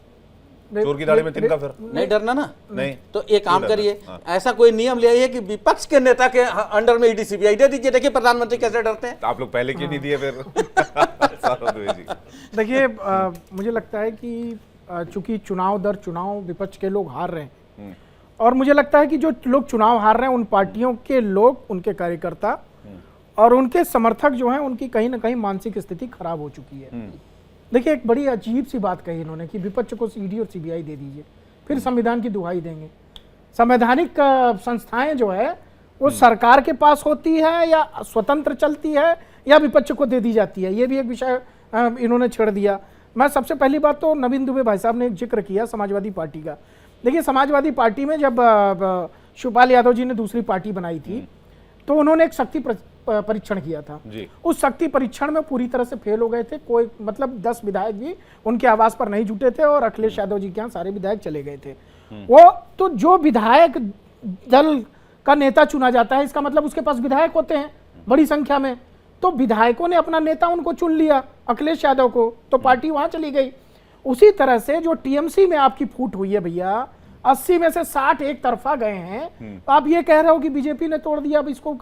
चोर की दाढ़ी में तिनका फिर नहीं डरना ना। नहीं तो एक काम करिए, ऐसा कोई नियम ले आइए कि विपक्ष के नेता के अंडर में ईडीसीबीआई दे दीजिए। देखिए प्रधानमंत्री कैसे डरते हैं। तो आप लोग पहले क्यों नहीं दिए फिर? देखिए, मुझे लगता है कि चूंकि चुनाव दर चुनाव विपक्ष के लोग हार रहे हैं, और मुझे लगता है कि जो लोग चुनाव हार रहे हैं उन पार्टियों के लोग, उनके कार्यकर्ता और उनके समर्थक जो हैं, उनकी कहीं ना कहीं मानसिक स्थिति खराब हो चुकी है। देखिए, एक बड़ी अजीब सी बात कही इन्होंने कि विपक्ष को ईडी और सीबीआई दे दीजिए, फिर संविधान की दुहाई देंगे। संवैधानिक संस्थाएं जो है वो सरकार के पास होती है या स्वतंत्र चलती है या विपक्ष को दे दी जाती है, ये भी एक विषय इन्होंने छेड़ दिया। मैं सबसे पहली बात तो नवीन दुबे भाई साहब ने जिक्र किया समाजवादी पार्टी का। देखिए, समाजवादी पार्टी में जब शिवपाल यादव जी ने दूसरी पार्टी बनाई थी, तो उन्होंने एक शक्ति परीक्षण किया था। उस शक्ति परीक्षण में पूरी तरह से फेल हो गए थे। कोई मतलब 10 विधायक भी उनके आवास पर नहीं जुटे थे, और अखिलेश यादव जी के यहाँ सारे विधायक चले गए थे। वो तो जो विधायक दल का नेता चुना जाता है, इसका मतलब उसके पास विधायक होते हैं बड़ी संख्या में। तो विधायकों ने अपना नेता उनको चुन लिया, अखिलेश यादव को, तो पार्टी वहां चली गई। उसी तरह से जो टीएमसी में आपकी फूट हुई है भैया, 80 में से 60 एक तरफा गए हैं। तो आप ये कह रहे हो कि बीजेपी ने तोड़ दिया, अब इसको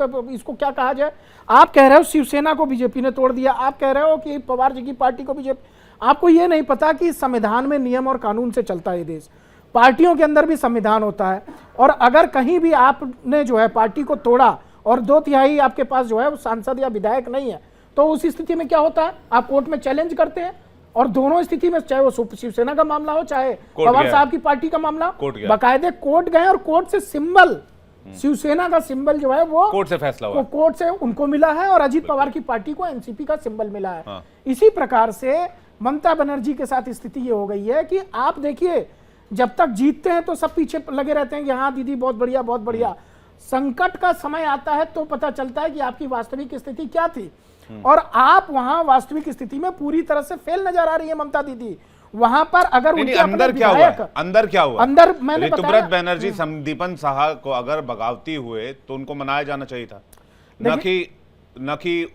क्या कहा जाए? आप कह रहे हो शिवसेना को बीजेपी ने तोड़ दिया, आप कह रहे हो कि पवार जी की पार्टी को बीजेपी, आपको ये नहीं पता कि संविधान में नियम और कानून से चलता है ये देश, पार्टियों के अंदर भी संविधान होता है, और अगर कहीं भी आपने जो है पार्टी को तोड़ा और 2/3 आपके पास जो है वो सांसद या विधायक नहीं है, तो उस स्थिति में क्या होता है, आप कोर्ट में चैलेंज करते हैं, और दोनों स्थिति में चाहे वो शिवसेना का मामला हो चाहे पवार साहब की पार्टी का मामला, बाकायदे कोर्ट गए और कोर्ट से सिंबल, शिवसेना का सिंबल जो है वो कोर्ट से फैसला हुआ, कोर्ट से उनको मिला है, और अजीत पवार की पार्टी को एनसीपी का सिंबल मिला है। इसी प्रकार से ममता बनर्जी के साथ स्थिति ये हो गई है कि आप देखिए, जब तक जीतते हैं तो सब पीछे लगे रहते हैं कि हाँ दीदी बहुत बढ़िया बहुत बढ़िया, संकट का समय आता है तो पता चलता है कि आपकी वास्तविक स्थिति क्या थी, और आप वहां वास्तविक स्थिति में पूरी तरह से फेल नजर आ रही है ममता दीदी। वहां पर अगर नहीं, अंदर क्या हुआ, अंदर क्या हुआ, अंदर मैंने ऋतुव्रत बैनर्जी संदीपन साहा को अगर बगावती हुए तो उनको मनाया जाना चाहिए था, न कि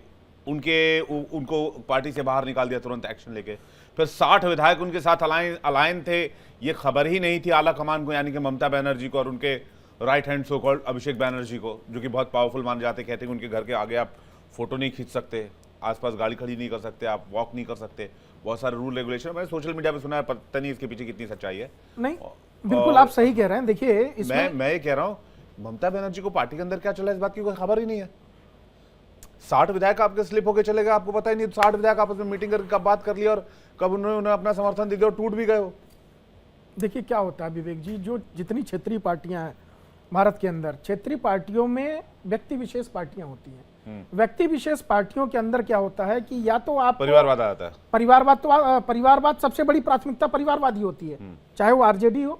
उनको पार्टी से बाहर निकाल दिया तुरंत एक्शन लेके। फिर 60 विधायक उनके साथ अलायन थे, ये खबर ही नहीं थी आला कमान को, यानी कि ममता बनर्जी को और उनके राइट हैंड सो कॉल्ड अभिषेक बैनर्जी को, जो कि बहुत पावरफुल माने जाते, कहते हैं उनके घर के आगे आप फोटो नहीं खींच सकते, आसपास गाड़ी खड़ी नहीं कर सकते, आप वॉक नहीं कर सकते, बहुत सारे रूल रेगुलेशन। मैंने सोशल मीडिया पे सुना है, पता नहीं इसके पीछे कितनी सच्चाई है। नहीं, बिल्कुल आप सही कह रहे हैं। देखिए इसमें मैं ये कह रहा हूँ, ममता बनर्जी को पार्टी के अंदर क्या चला इस बात की कोई खबर ही नहीं है। 60 विधायक आपके स्लिप होके चले गए, आपको पता ही नहीं, 60 विधायक आपस में मीटिंग करके कब बात कर लिया और कब उन्होंने अपना समर्थन दे दिया और टूट भी गए हो। देखिए क्या होता है विवेक जी, जो जितनी क्षेत्रीय पार्टियां हैं भारत के अंदर, क्षेत्रीय पार्टियों में व्यक्ति विशेष पार्टियां होती हैं। व्यक्ति विशेष पार्टियों के अंदर क्या होता है कि या तो आप परिवारवाद आता है, परिवारवाद सबसे बड़ी प्राथमिकता परिवारवादी होती है, चाहे वो आरजेडी हो,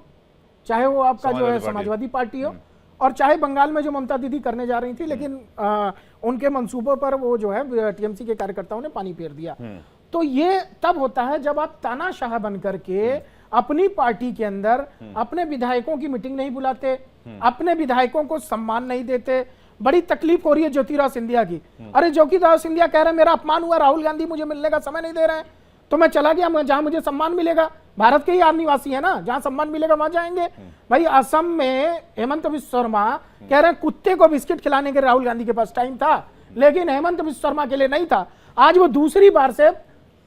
चाहे वो आपका जो है समाजवादी पार्टी हो, और चाहे बंगाल में जो ममता दीदी करने जा रही थी, लेकिन उनके मंसूबों पर वो जो है टीएमसी के कार्यकर्ताओं ने पानी फेर दिया। तो ये तब होता है जब आप तानाशाह बन करके अपनी पार्टी के अंदर अपने विधायकों की मीटिंग नहीं बुलाते, अपने विधायकों को सम्मान नहीं देते। बड़ी तकलीफ हो रही है ज्योतिरादित्य सिंधिया की, अरे ज्योतिरादित्य सिंधिया कह रहे हैं मेरा अपमान हुआ, राहुल गांधी मुझे मिलने का समय नहीं दे रहे हैं, तो मैं चला गया जहां मुझे सम्मान मिलेगा। भारत के ही आदिवासी है ना, जहां सम्मान मिलेगा वहां जाएंगे। भाई असम में हेमंत बिस्वा शर्मा कह रहे हैं कुत्ते को बिस्किट खिलाने के राहुल गांधी के पास टाइम था, लेकिन हेमंत बिस्वा शर्मा के लिए नहीं था। आज वो दूसरी बार से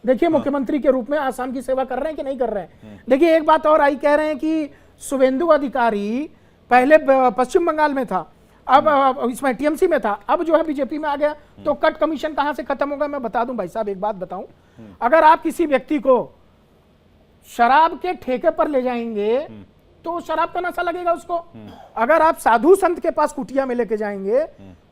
देखिए मुख्यमंत्री के रूप में आसाम की सेवा कर रहे हैं कि नहीं कर रहे हैं। देखिए एक बात और आई, कह रहे हैं कि शुभेंदु अधिकारी पहले पश्चिम बंगाल में था, अब इसमें टीएमसी में था, अब जो है बीजेपी में आ गया, तो कट कमीशन कहां से खत्म होगा। मैं बता दूं भाई साहब, एक बात बताऊं, अगर आप किसी व्यक्ति को शराब के ठेके पर ले जाएंगे तो शराब का नशा लगेगा उसको। अगर आप साधु संत के पास कुटिया में लेके जाएंगे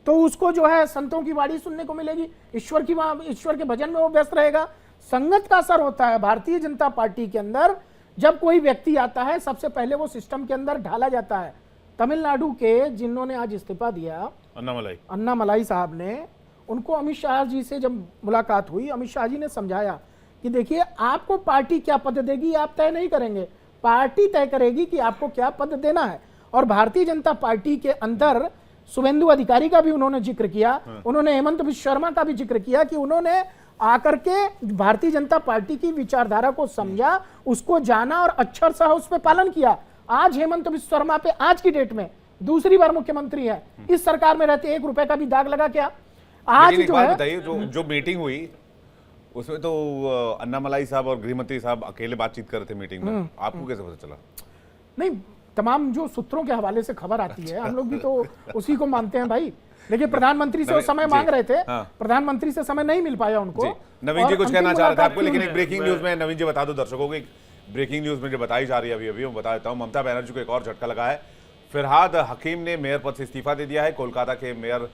तो उसको जो है संतों की वाणी सुनने को मिलेगी, ईश्वर के भजन में वो व्यस्त रहेगा। संगत का असर होता है। भारतीय जनता पार्टी के अंदर जब कोई व्यक्ति आता है, सबसे पहले वो सिस्टम के अंदर ढाला जाता है। तमिलनाडु के जिन्होंने आज इस्तीफा दिया, अन्नामलाई साहब ने, उनको अमित शाह जी से जब मुलाकात हुई, अमित शाह जी ने समझाया कि देखिए आपको पार्टी क्या पद देगी आप तय नहीं करेंगे, पार्टी तय करेगी कि आपको क्या पद देना है। और भारतीय जनता पार्टी के अंदर शुभेंदु अधिकारी का भी उन्होंने जिक्र किया, उन्होंने हेमंत बिस्वा शर्मा का भी जिक्र किया कि उन्होंने आकर के भारतीय जनता पार्टी की विचारधारा को समझा, उसको जाना और अक्षर सह उस पर पालन किया। आज हेमंत बिस्वा शर्मा पे आज की डेट में दूसरी बार मुख्यमंत्री है, इस सरकार में रहते 1 रुपए का भी दाग लगा क्या? आज जो है बताइए, जो मीटिंग हुई उसमें तो अन्नामलाई साहब और गृहमंत्री साहब अकेले बातचीत कर रहे थे मीटिंग में, आपको कैसे पता चला? नहीं, तमाम जो सूत्रों के हवाले से खबर आती है हम लोग भी तो उसी को मानते हैं भाई। देखिए प्रधानमंत्री से वो समय मांग रहे थे, प्रधानमंत्री से समय नहीं मिल पाया उनको। नवीन जी कुछ कहना चाह रहे थे आपको, लेकिन एक ब्रेकिंग न्यूज में नवीन जी बता दो दर्शकों को, ब्रेकिंग न्यूज मुझे बताई जा रही है अभी मैं बता देता हूं। ममता बनर्जी को एक और झटका लगा है। फिरहाद हकीम ने मेयर पद से इस्तीफा दे दिया है। कोलकाता के मेयर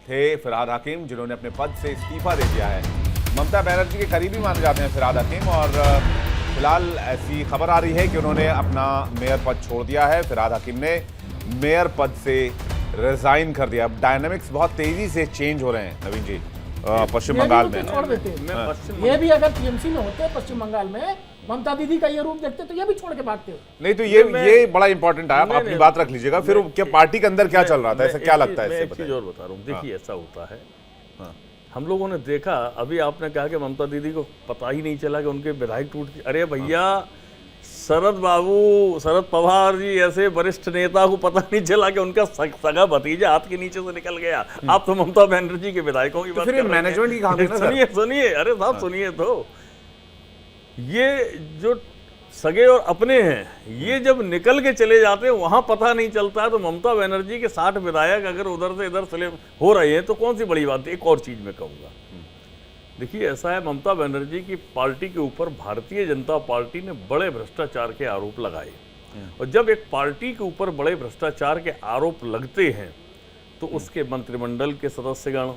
थे फिरहाद हकीम, जिन्होंने अपने पद से इस्तीफा दे दिया है। ममता बनर्जी के करीबी माने जाते हैं फिरहाद हकीम, और फिलहाल ऐसी खबर आ रही है कि उन्होंने अपना मेयर पद छोड़ दिया है। फिरहाद हकीम ने मेयर पद से रिजाइन कर दिया। अब डायनामिक्स बहुत तेजी से चेंज हो रहे हैं नवीन जी पश्चिम बंगाल में। छोड़ देते, ये भी अगर टीएमसी में होते पश्चिम बंगाल में, ममता दीदी का ये रूप देखते तो ये भी छोड़ के भागते। नहीं तो ये बड़ा इंपॉर्टेंट है, आप अपनी बात रख लीजिएगा। फिर क्या पार्टी के अंदर क्या चल रहा था, ऐसा क्या लगता है? एक चीज और बता रहा हूँ, देखिए ऐसा होता है, हम लोगों ने देखा, अभी आपने कहा कि ममता दीदी को पता ही नहीं चला कि उनके विधायक टूट, अरे भैया शरद पवार जी ऐसे वरिष्ठ नेता को पता नहीं चला कि उनका सगा भतीजा हाथ के नीचे से निकल गया। आप तो ममता बनर्जी के विधायकों की बात कर रहे हैं। मैनेजमेंट की कहानी है ना। सुनिए, अरे साहब सुनिए, तो ये जो सगे और अपने हैं, ये जब निकल के चले जाते हैं वहां पता नहीं चलता है। तो ममता बनर्जी के 60 विधायक अगर उधर से इधर चले हो रहे हैं तो कौन सी बड़ी बात है। एक और चीज मैं कहूँगा, देखिए ऐसा है, ममता बनर्जी की पार्टी के ऊपर भारतीय जनता पार्टी ने बड़े भ्रष्टाचार के आरोप लगाए, और जब एक पार्टी के ऊपर बड़े भ्रष्टाचार के आरोप लगते हैं तो उसके मंत्रिमंडल के सदस्यगण,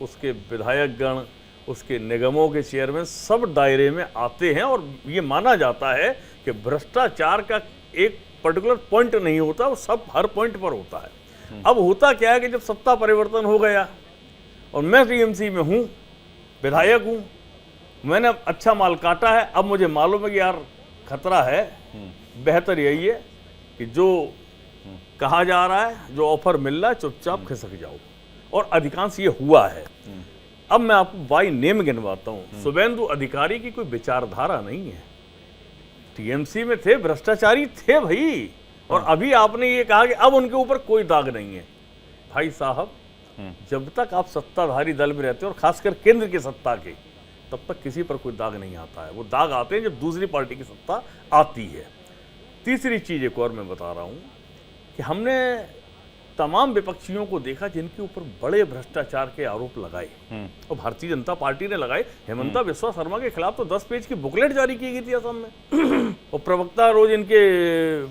उसके विधायकगण, उसके निगमों के चेयरमैन सब दायरे में आते हैं। और ये माना जाता है कि भ्रष्टाचार का एक पर्टिकुलर पॉइंट नहीं होता, वो सब हर पॉइंट पर होता है। अब होता क्या है कि जब सत्ता परिवर्तन हो गया और मैं टीएमसी में हूँ, विधायक हूँ, मैंने अच्छा माल काटा है, अब मुझे मालूम है कि यार खतरा है, बेहतर यही है कि जो कहा जा रहा है, जो ऑफर मिल रहा है, चुपचाप खिसक जाओ। और अधिकांश ये हुआ है। अब मैं आपको बाई नेम गिनवाता हूं। शुभेंदु अधिकारी की कोई विचारधारा नहीं है, टीएमसी में थे, भ्रष्टाचारी थे भाई, और अभी आपने ये कहा कि अब उनके ऊपर कोई दाग नहीं है। भाई साहब, जब तक आप सत्ताधारी दल में रहते हो और खासकर केंद्र की सत्ता के, तब तक किसी पर कोई दाग नहीं आता है। वो दाग आते हैं जब दूसरी पार्टी की सत्ता आती है। तीसरी चीज एक और मैं बता रहा हूं कि हमने तमाम विपक्षियों को देखा जिनके ऊपर बड़े भ्रष्टाचार के आरोप लगाए, और भारतीय जनता पार्टी ने लगाए। हेमंता बिस्वा शर्मा के खिलाफ तो 10 पेज की बुकलेट जारी की गई थी असम में, और प्रवक्ता रोज इनके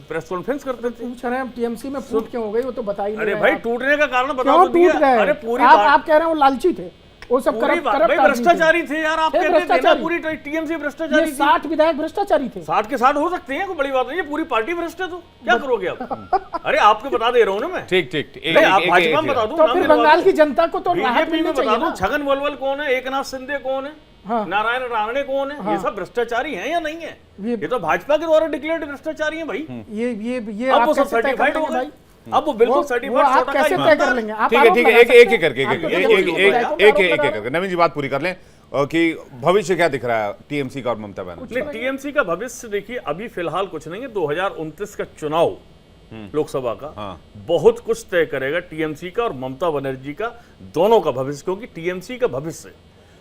प्रेस कॉन्फ्रेंस करते थे। पूछ रहे हैं टीएमसी में फूट क्यों हो गई, वो तो बता ही नहीं अरे रहे भाई, आप। टूटने का कारण बता क्यों दो दिया। टूट गए? अरे पूरी आप कह रहे हैं वो लालची थे, वो सब पूरी करप्ट भाई भ्रष्टाचारी थे यार, आप कहते थे ना पूरी टीएमसी भ्रष्टाचारी थी। 60 विधायक भ्रष्टाचारी थे। 60 के 60 हो सकते हैं, कोई बड़ी बात नहीं है। पूरी पार्टी भ्रष्ट है तो क्या करोगे आप? अरे आपको बता दे रहा हूं ना मैं। ठीक ठीक नहीं, आप भाजपा में बता दूं, तो फिर बंगाल की जनता को तो राहत बीजेपी मिलनी में बता चाहिए दूं, ना। छगन भुजबल कौन है, एकनाथ शिंदे कौन है, हाँ। नारायण राणे कौन है, ये सब भ्रष्टाचारी हैं या नहीं है? ये तो भाजपा के द्वारा डिक्लेयर्ड भ्रष्टाचारी हैं भाई। ये अब आप वो सब कैसे तय कर सर्टिफाइड हो लेंगे गए, भाई? अब वो बिल्कुल वो सर्टिफाइड आप कैसे तय कर लेंगे? आप ठीक है आरोप ठीक है, लगा एक सकते एक हैं। करके आप तो एक देखो, एक विधायकों पे एक आरोप एक लगा करके नवीन जी बात पूरी कर लें कि भविष्य क्या दिख रहा है टीएमसी का और ममता बनर्जी? नहीं, टीएमसी का भविष्य देखिए अभी फिलहाल कुछ नहीं है। 2029 का चुनाव लोकसभा का बहुत कुछ तय करेगा टीएमसी का और ममता बनर्जी का, दोनों का भविष्य, क्योंकि टीएमसी का भविष्य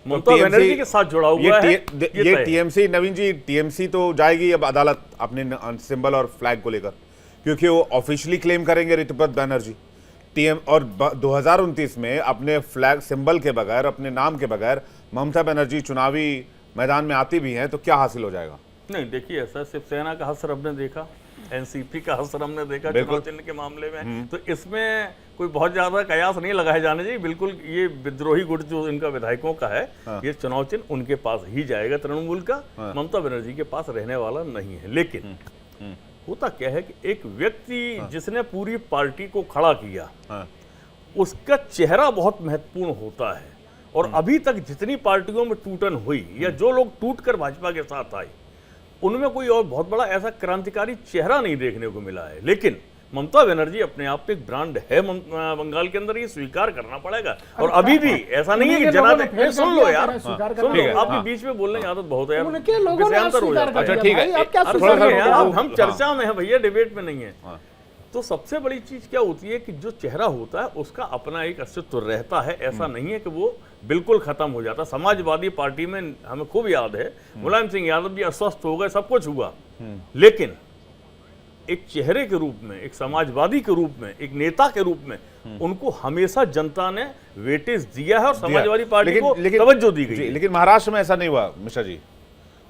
ममता बनर्जी के साथ जुड़ा हुआ है। ये टीएमसी, नवीन जी, टीएमसी तो जाएगी अब अदालत अपने सिंबल और फ्लैग को लेकर, क्योंकि वो ऑफिशियली क्लेम करेंगे ऋतुपत बैनर्जी। टीएम और 2029 में अपने फ्लैग सिंबल के बगैर, अपने नाम के बगैर ममता बनर्जी चुनावी मैदान में आती भी हैं, तो क्या हासिल हो जाएगा? नहीं, देखिए ऐसा शिवसेना का हश्र हमने देखा, एनसीपी का हश्र हमने देखा चुनाव चिन्ह के मामले में, तो इसमें कोई बहुत ज्यादा कयास नहीं लगाए जाने चाहिए। बिल्कुल ये विद्रोही गुट जो इनका विधायकों का है, ये चुनाव चिन्ह उनके पास ही जाएगा, तृणमूल का, ममता बनर्जी के पास रहने वाला नहीं है। लेकिन होता क्या है कि एक व्यक्ति जिसने पूरी पार्टी को खड़ा किया, उसका चेहरा बहुत महत्वपूर्ण होता है। और अभी तक जितनी पार्टियों में टूटन हुई या जो लोग टूटकर भाजपा के साथ आए, उनमें कोई और बहुत बड़ा ऐसा क्रांतिकारी चेहरा नहीं देखने को मिला है। लेकिन ममता बनर्जी अपने आप में एक ब्रांड है बंगाल के अंदर, ये स्वीकार करना पड़ेगा। और अभी भी ऐसा नहीं है कि जनादेश, सुन लो यार, सुन लो, आपके बीच में बोलने की आदत बहुत है यार, उनके लोगों ने विषयांतर हो स्वीकार जाता कर है। अच्छा, दिया ठीक है। भाई, आप क्या थोड़ा स्वीकार सा कर रहे हैं? यार, हम चर्चा में है भैया, डिबेट में नहीं है। तो सबसे बड़ी चीज क्या होती है कि जो चेहरा होता है उसका अपना एक अस्तित्व रहता है, ऐसा नहीं है कि वो बिल्कुल खत्म हो जाता। समाजवादी पार्टी में हमें खूब याद है, मुलायम सिंह यादव जी अस्वस्थ हो गए, सब कुछ हुआ, लेकिन एक चेहरे के रूप में, एक समाजवादी के रूप में, एक नेता के रूप में उनको हमेशा जनता ने वेटेज दिया है और समाजवादी पार्टी को तवज्जो दी गई। लेकिन महाराष्ट्र में ऐसा नहीं हुआ मिश्रा जी।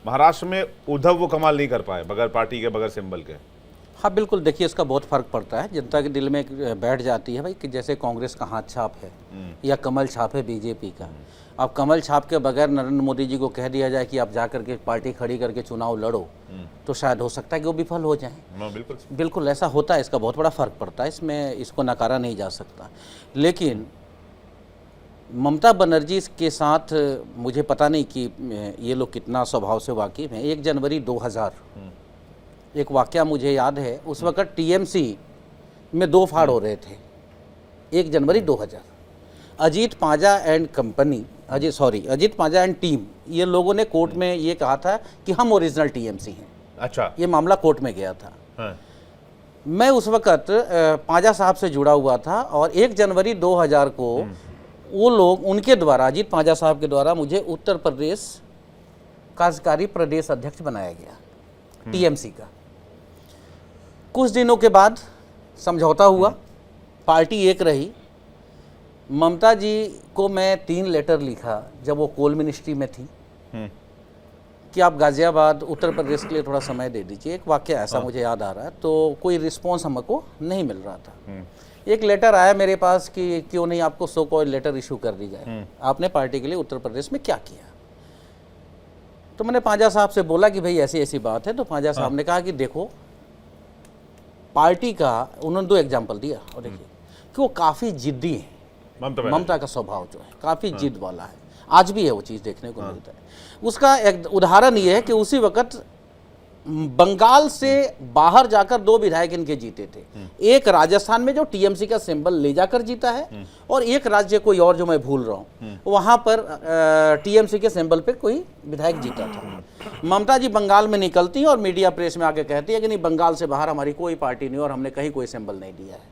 महाराष्ट्र में उद्धव वो कमाल नहीं कर पाए बगैर पार्टी के, बगैर सिंबल के। हाँ बिल्कुल, देखिए इसका बहुत फर्क पड़ता है, जनता के दिल में एक बैठ जाती है भाई कि जैसे कांग्रेस का हाथ छाप है या कमल छाप है बीजेपी का। अब कमल छाप के बगैर नरेंद्र मोदी जी को कह दिया जाए कि आप जा करके पार्टी खड़ी करके चुनाव लड़ो, तो शायद हो सकता है कि वो विफल हो जाए। बिल्कुल बिल्कुल ऐसा होता है, इसका बहुत बड़ा फर्क पड़ता है, इसमें इसको नकारा नहीं जा सकता। लेकिन ममता बनर्जी के साथ मुझे पता नहीं कि ये लोग कितना स्वभाव से वाकिफ हैं। 1 जनवरी 2000 एक वाकया मुझे याद है, उस वक्त टीएमसी में 2 फाड़ हो रहे थे। 1 जनवरी 2000 Ajit Panja and company, Ajit Panja and team, ये लोगों ने कोर्ट में ये कहा था कि हम ओरिजिनल टीएमसी हैं। अच्छा, ये मामला कोर्ट में गया था। हाँ। मैं उस वक्त पांजा साहब से जुड़ा हुआ था और 1 जनवरी 2000 को वो लोग, उनके द्वारा, अजीत पांजा साहब के द्वारा मुझे उत्तर प्रदेश कार्यकारी प्रदेश अध्यक्ष बनाया गया टीएमसी का। कुछ दिनों के बाद समझौता हुआ, पार्टी एक रही। ममता जी को मैं 3 लेटर लिखा जब वो कोल मिनिस्ट्री में थी कि आप गाजियाबाद उत्तर प्रदेश के लिए थोड़ा समय दे दीजिए। एक वाक्य ऐसा मुझे याद आ रहा है, तो कोई रिस्पॉन्स हमको नहीं मिल रहा था। एक लेटर आया मेरे पास कि क्यों नहीं आपको सो कॉल लेटर इशू कर दी जाए, आपने पार्टी के लिए उत्तर प्रदेश में क्या किया। तो मैंने पांजा साहब से बोला कि भाई ऐसी ऐसी बात है। तो पांजा साहब ने कहा कि देखो पार्टी का, उन्होंने 2 एग्जाम्पल दिया और देखिए कि वो काफ़ी जिद्दी है। ममता का स्वभाव जो है काफ़ी जिद वाला है, आज भी है वो चीज़ देखने को मिलता है। उसका एक उदाहरण ये है कि उसी वक्त बंगाल से बाहर जाकर 2 विधायक इनके जीते थे। एक राजस्थान में जो टीएमसी का सिंबल ले जाकर जीता है, और एक राज्य कोई और जो मैं भूल रहा हूँ, वहां पर टीएमसी के सिंबल पे कोई विधायक जीता था। ममता जी बंगाल में निकलती है और मीडिया प्रेस में आके कहती है कि नहीं, बंगाल से बाहर हमारी कोई पार्टी नहीं और हमने कहीं कोई सिंबल नहीं दिया है।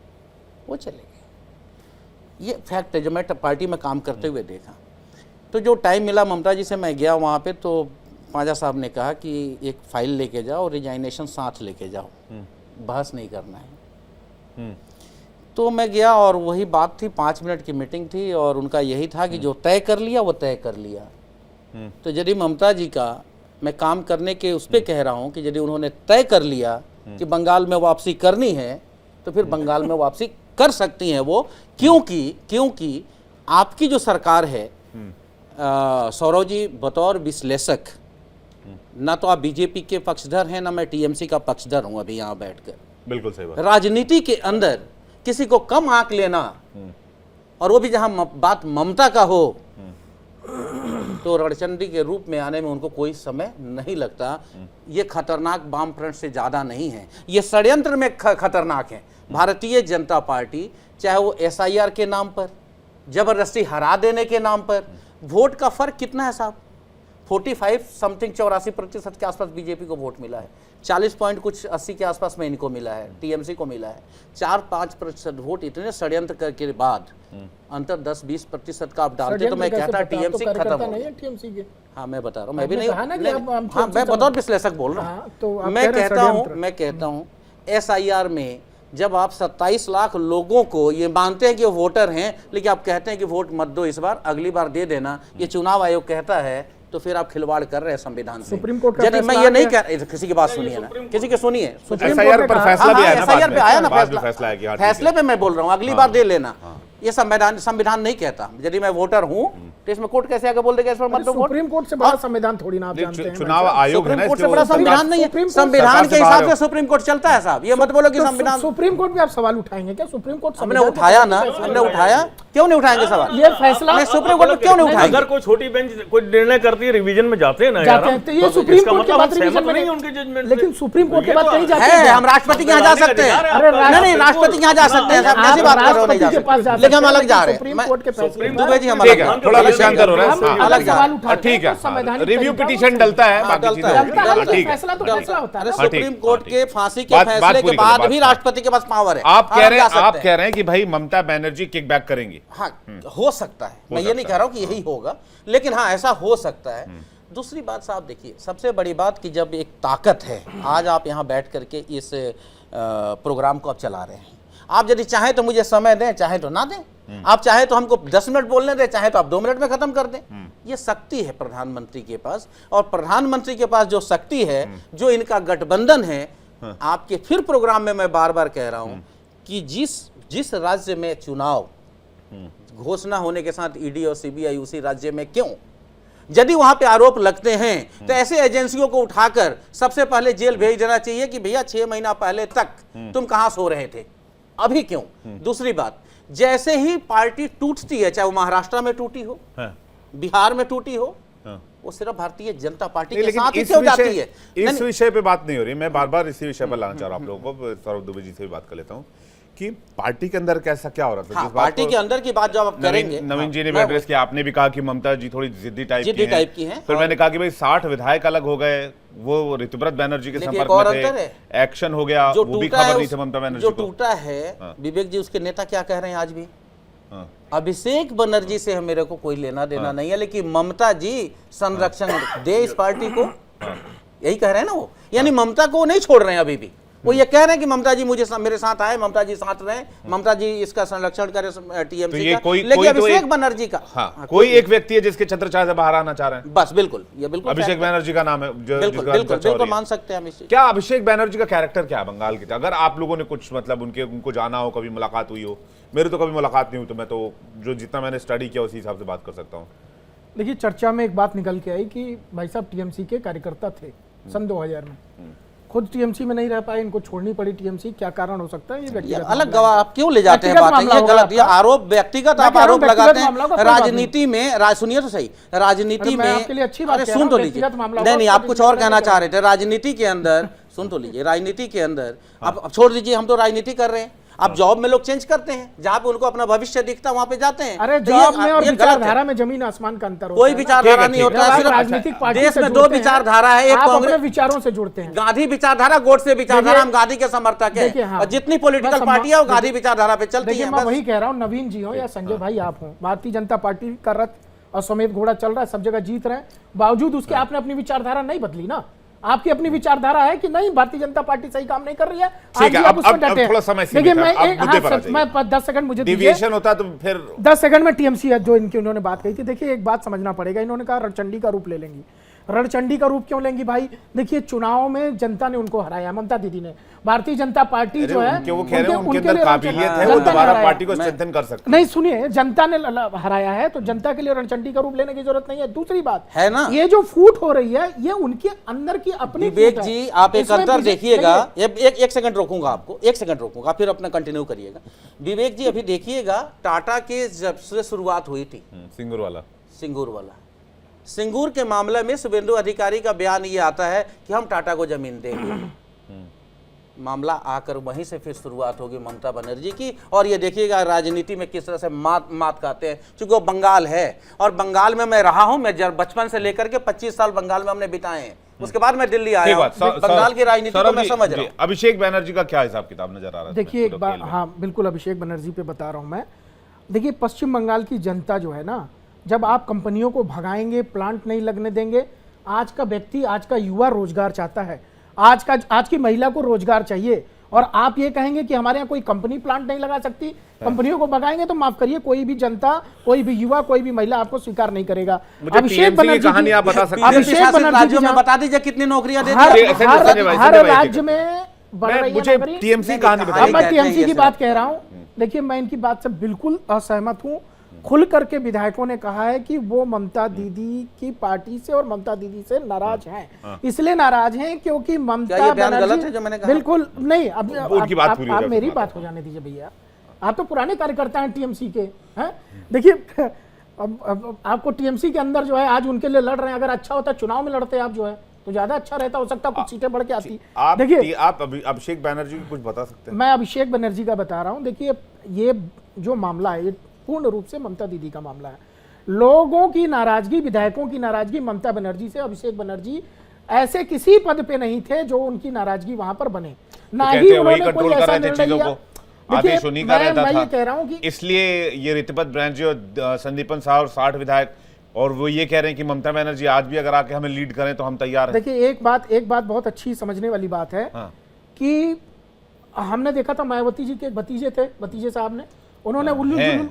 वो चले गए। ये फैक्ट है जो मैं पार्टी में काम करते हुए देखा। तो जो टाइम मिला ममता जी से मैं गया वहाँ पे, तो पांजा साहब ने कहा कि एक फाइल लेके जाओ और रिजाइनेशन साथ लेके जाओ, बहस नहीं करना है। तो मैं गया और वही बात थी, 5 मिनट की मीटिंग थी और उनका यही था कि जो तय कर लिया वो तय कर लिया। तो यदि ममता जी का मैं काम करने के उस पर कह रहा हूँ कि यदि उन्होंने तय कर लिया कि बंगाल में वापसी करनी है, तो फिर बंगाल में वापसी कर सकती हैं वो, क्योंकि आपकी जो सरकार है, सौरव जी बतौर विश्लेषक, ना तो आप बीजेपी के पक्षधर हैं, ना मैं टीएमसी का पक्षधर हूं अभी यहाँ बैठकर। बिल्कुल सही बात। राजनीति के अंदर किसी को कम आंक लेना, और वो भी जहां बात ममता का हो, तो रणचंडी के रूप में आने में उनको कोई समय नहीं लगता। ये खतरनाक वाम फ्रंट से ज्यादा नहीं है, ये षड्यंत्र में खतरनाक है। भारतीय जनता पार्टी चाहे वो एसआईआर के नाम पर, जबरदस्ती हरा देने के नाम पर, वोट का फर्क कितना है साहब, 45 समथिंग 84% के आसपास बीजेपी को वोट मिला है, 40 पॉइंट कुछ 80 के आसपास में इनको मिला है, टीएमसी को मिला है। 4-5% वोट इतने षड्यंत्र करके बाद अंतर 10-20% का आप डालते, तो मैं कहता टीएमसी खत्म हो गया। टीएमसी के हाँ मैं बता रहा हूँ, मैं भी नहीं, हाँ मैं बतौर विश्लेषक बोल रहा हूँ। मैं कहता हूँ एसआईआर में जब आप 27 लाख लोगों को ये मानते हैं कि वो वोटर हैं, लेकिन आप कहते हैं कि वोट मत दो इस बार, अगली बार दे देना, ये चुनाव आयोग कहता है, तो फिर आप खिलवाड़ कर रहे हैं संविधान से। सुप्रीम कोर्ट का यदि मैं ये नहीं कह, किसी की बात सुनिए ना, किसी की सुनिए। एसआईआर पर फैसला भी आया ना, एसआईआर पे आया ना फैसला है कि हाँ, फैसले पे मैं बोल रहा हूँ, अगली बार दे लेना। ये संविधान नहीं कहता। यदि मैं वोटर हूँ तो इसमें कोर्ट कैसे आगे बोल देगा इस पर मत दो वोट? सुप्रीम कोर्ट से बड़ा संविधान थोड़ी ना आप जानते हैं। चुनाव आयोग है ना, सुप्रीम कोर्ट से बड़ा संविधान नहीं है। संविधान के हिसाब से सुप्रीम कोर्ट चलता है साहब, ये मत बोलो कि संविधान। सुप्रीम कोर्ट में आप सवाल उठाएंगे क्या? सुप्रीम कोर्ट हमने उठाया ना, हमने उठाया, क्यों नहीं उठाएंगे सवाल? ये फैसला सुप्रीम कोर्ट में क्यों नहीं उठाएंगे? अगर कोई छोटी बेंच कोई निर्णय करती है, रिवीजन में जाते हैं ना यार, ये सुप्रीम कोर्ट के बाद रिवीजन में नहीं उनके जजमेंट, लेकिन सुप्रीम कोर्ट के बाद कहीं जाते हैं। हम राष्ट्रपति के यहाँ जा सकते हैं, नहीं राष्ट्रपति के यहाँ जा सकते हैं, कैसी बात कर रहे हो? नहीं जा सकते, लेकिन हम अलग जा रहे हैं। दुबे जी हम अलग जा रहे हैं, थोड़ा शांत हो रहा है, अलग जा रहे हैं। ठीक है, रिव्यू पिटीशन डलता है, बाकी चीजें ठीक है। फैसला तो फैसला होता है। सुप्रीम कोर्ट के फांसी के फैसले के बाद भी राष्ट्रपति के पास पावर है। आप कह रहे हैं कि भाई ममता बनर्जी किक बैक करेंगी? हाँ हो सकता है, मैं ये नहीं कह रहा हूं कि यही होगा, लेकिन हाँ ऐसा हो सकता है। दूसरी बात साहब देखिए, सबसे बड़ी बात कि जब एक ताकत है, आज आप यहाँ बैठ करके इस प्रोग्राम को आप चला रहे हैं, आप यदि चाहें तो मुझे समय दें, चाहे तो ना दें, आप चाहे तो हमको 10 मिनट बोलने दें, चाहे तो आप 2 मिनट में खत्म कर दें। ये शक्ति है प्रधानमंत्री के पास, और प्रधानमंत्री के पास जो शक्ति है, जो इनका गठबंधन है, आपके फिर प्रोग्राम में मैं बार बार कह रहा हूं कि जिस राज्य में चुनाव घोषणा होने के साथ ईडी और सीबीआई उसी राज्य में क्यों, यदि वहां पे आरोप लगते हैं तो ऐसे एजेंसियों को उठाकर सबसे पहले जेल भेज देना चाहिए कि भैया 6 महीना पहले तक तुम कहां सो रहे थे, अभी क्यों? दूसरी बात, जैसे ही पार्टी टूटती है, चाहे वो महाराष्ट्र में टूटी हो, बिहार में टूटी हो, वो सिर्फ भारतीय जनता पार्टी के साथ ही क्यों जाती है? इस विषय पे बात नहीं हो रही, मैं बार बार इसी विषय पर लाना चाह रहा हूं आप लोगों को। सौरभ दुबे जी से भी बात कर लेता हूं कि पार्टी के अंदर कैसा क्या हो रहा था। हाँ, पार्टी के अंदर की बात जब आप करेंगे, नवीन जी ने भी एड्रेस किया, आपने भी कहा कि ममता जी थोड़ी जिद्दी टाइप की हैं। फिर मैंने कहा कि भाई 60 विधायक अलग हो गए, वो ऋतुव्रत बनर्जी के संपर्क में थे, एक्शन हो गया, वो भी खबर नहीं थी ममता बनर्जी जो टूटा है। विवेक जी उसके नेता क्या कह रहे हैं आज भी? अभिषेक बनर्जी से मेरे को कोई लेना देना नहीं है, लेकिन ममता जी संरक्षण दे इस पार्टी को, यही कह रहे हैं ना वो। यानी ममता को नहीं छोड़ रहे हैं अभी भी, वो ये कह रहे हैं कि ममता जी मेरे साथ आए, ममता जी साथ रहे, ममता जी इसका संरक्षण करे टीएमसी का, लेकिन अभिषेक बनर्जी का कोई एक व्यक्ति है जिसके छत्रछाया से बाहर आना चाह रहे हैं, बस बिल्कुल, ये बिल्कुल अभिषेक बैनर्जी का नाम है। बिल्कुल मान सकते हैं हम। क्या अभिषेक बैनर्जी का कैरेक्टर क्या है बंगाल के? अगर आप लोगों ने कुछ मतलब उनको जाना हो, कभी मुलाकात हुई हो, मेरी तो कभी मुलाकात नहीं हुई, तो मैं तो जो जितना मैंने स्टडी किया उसी हिसाब से बात कर सकता हूँ। देखिए, चर्चा में एक बात निकल के आई कि भाई साहब टीएमसी के कार्यकर्ता थे सन 2000 में, खुद टीएमसी में नहीं रह पाए, इनको छोड़नी पड़ी टीएमसी। क्या कारण हो सकता है? ये व्यक्तिगत अलग गवाह आप क्यों ले जाते हैं बातें? ये गलत, ये आरोप व्यक्तिगत आप आरोप लगाते हैं राजनीति में। सुनिए तो सही, राजनीति में अच्छी बात सुन तो लीजिए, नहीं आप कुछ और कहना चाह रहे थे। राजनीति के अंदर सुन तो लीजिए, राजनीति के अंदर अब छोड़ दीजिए, हम तो राजनीति कर रहे हैं। अब जॉब में लोग चेंज करते हैं, जहां पे उनको अपना भविष्य दिखता है वहां पे जाते हैं। अरे जॉब में और विचारधारा में जमीन आसमान का अंतर होता है। कोई विचारधारा नहीं होता है, सिर्फ राजनीतिक पार्टी देश में दो विचारधारा है, एक कांग्रेस विचारों से जुड़ते हैं, गांधी विचारधारा, गोडसे विचारधारा। हम गांधी के समर्थक हैं, और जितनी पॉलिटिकल पार्टियां वो गांधी विचारधारा पे चलती हैं। मैं वही कह रहा हूँ, नवीन जी हो या संजय भाई आप हो, भारतीय जनता पार्टी का रथ और समेत घोड़ा चल रहा है, सब जगह जीत रहे हैं, बावजूद उसके आपने अपनी विचारधारा नहीं बदली ना। आपकी अपनी विचारधारा है कि नहीं भारतीय जनता पार्टी सही काम नहीं कर रही है, आज भी आप उस पर डटे हैं। देखिए मैं 10 सेकंड मुझे डिविएशन होता तो फिर 10 सेकंड में टीएमसी जो इनकी उन्होंने बात कही थी। देखिए एक बात समझना पड़ेगा, इन्होंने कहा रणचंडी का रूप ले लेंगी। रणचंडी का रूप क्यों लेंगी भाई? देखिए चुनाव में जनता ने उनको हराया, ममता दीदी ने। भारतीय जनता पार्टी जो है वो कह रहे हैं उनके अंदर काबिलियत है, वो दोबारा पार्टी को स्ट्रेंथन कर सकते हैं। नहीं सुनिए, जनता ने हराया है तो जनता के लिए रणचंडी का रूप लेने की जरूरत नहीं है। दूसरी बात है ना, ये जो फूट हो रही है ये उनके अंदर की अपनी। विवेक जी आप एक अंतर देखिएगा, एक सेकंड रोकूंगा आपको, एक सेकंड रोकूंगा, फिर अपना कंटिन्यू करिएगा। विवेक जी अभी देखिएगा, टाटा के जब से शुरुआत हुई थी, सिंगूर वाला सिंगूर के मामले में शुभेंदु अधिकारी का बयान ये आता है कि हम टाटा को जमीन देंगे। मामला आकर वहीं से फिर शुरुआत होगी ममता बनर्जी की। और ये देखिएगा राजनीति में किस तरह से मात खाते हैं, क्योंकि वो बंगाल है और बंगाल में मैं रहा हूं। मैं बचपन से लेकर के 25 साल बंगाल में हमने बिताए हैं, उसके बाद मैं दिल्ली आया हूं। बंगाल की राजनीति को मैं समझ रहा हूं। अभिषेक बैनर्जी का क्या हिसाब किताब नजर आ रहा है? देखिए एक बात, हाँ बिल्कुल अभिषेक बनर्जी पे बता रहा हूं मैं। देखिए पश्चिम बंगाल की जनता जो है ना, जब आप कंपनियों को भगाएंगे, प्लांट नहीं लगने देंगे, आज का व्यक्ति, आज का युवा रोजगार चाहता है, आज की महिला को रोजगार चाहिए, और आप ये कहेंगे कि हमारे यहाँ कोई कंपनी प्लांट नहीं लगा सकती, कंपनियों को भगाएंगे, तो माफ करिए कोई भी जनता, कोई भी युवा, कोई भी महिला आपको स्वीकार नहीं करेगा। अभिषेक बनर्जी की कहानी आप बता सकते हैं? अभिषेक बनर्जी में बता दीजिए कितनी नौकरियां देती है हर राज्य में बढ़ रही है। मुझे टीएमसी कहानी बताइए। मैं टीएमसी की बात कह रहा हूँ। देखिए मैं इनकी बात से बिल्कुल असहमत हूँ। खुल करके विधायकों ने कहा है कि वो ममता दीदी की पार्टी से और ममता दीदी से नाराज हैं। इसलिए नाराज हैं क्योंकि ममता बनर्जी, बिल्कुल नहीं, अब आप मेरी बात हो जाने दीजिए भैया, आप तो पुराने कार्यकर्ता हैं टीएमसी के, हैं? देखिए अब आपको टीएमसी के अंदर जो है आज उनके लिए लड़ रहे हैं, अगर अच्छा होता चुनाव में लड़ते आप जो है तो ज्यादा अच्छा रहता, हो सकता कुछ सीटें बढ़ के आती। देखिए आप अभिषेक बनर्जी को कुछ बता सकते हैं? मैं अभिषेक बनर्जी का बता रहा हूं। देखिए ये जो मामला है ये पूर्ण रूप से ममता दीदी का मामला है। लोगों की नाराजगी, विधायकों की नाराजगी ममता बनर्जी से। अभिषेक बनर्जी ऐसे किसी पद पे नहीं थे जो उनकी नाराजगी वहां पर बने, ना ही उन्होंने कोई ऐसा निर्णय लिया। आदेश उन्हीं का रहता था, ये कह रहा हूं कि इसलिए ये ऋतुपत बनर्जी और संदीपन साह और 60 विधायक, और वो ये कह रहे हैं कि ममता बनर्जी आज भी अगर आके हमें लीड करें तो हम तैयार हैं। देखिए एक बात बहुत अच्छी समझने वाली बात है कि हमने देखा था मायावती जी के एक भतीजे साहब ने, उन्होंने उल्लू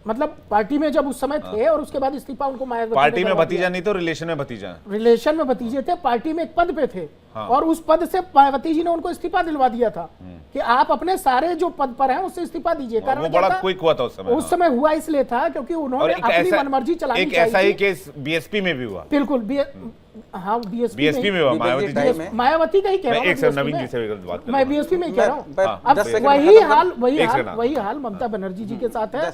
मतलब पार्टी में जब उस समय थे और उसके बाद इस्तीफा उनको मायावती पार्टी में भतीजा नहीं तो रिलेशन में भतीजे थे, पार्टी में एक पद पे थे और उस पद से मायावती जी ने उनको इस्तीफा दिलवा दिया था कि आप अपने सारे जो पद पर हैं उससे इस्तीफा दीजिए। कारण बड़ा क्विक हुआ था उस समय हुआ इसलिए था क्योंकि उन्होंने अपनी मनमर्जी चलानी चाहिए। एक ऐसा ही केस बीएसपी में भी हुआ। बिल्कुल हाँ बीएसपी में हुआ, मायावती का ही कह रहा हूँ, नवीन जी से बात मैं बीएसपी में कह रहा हूँ। अब वही हाल ममता बनर्जी जी के साथ है।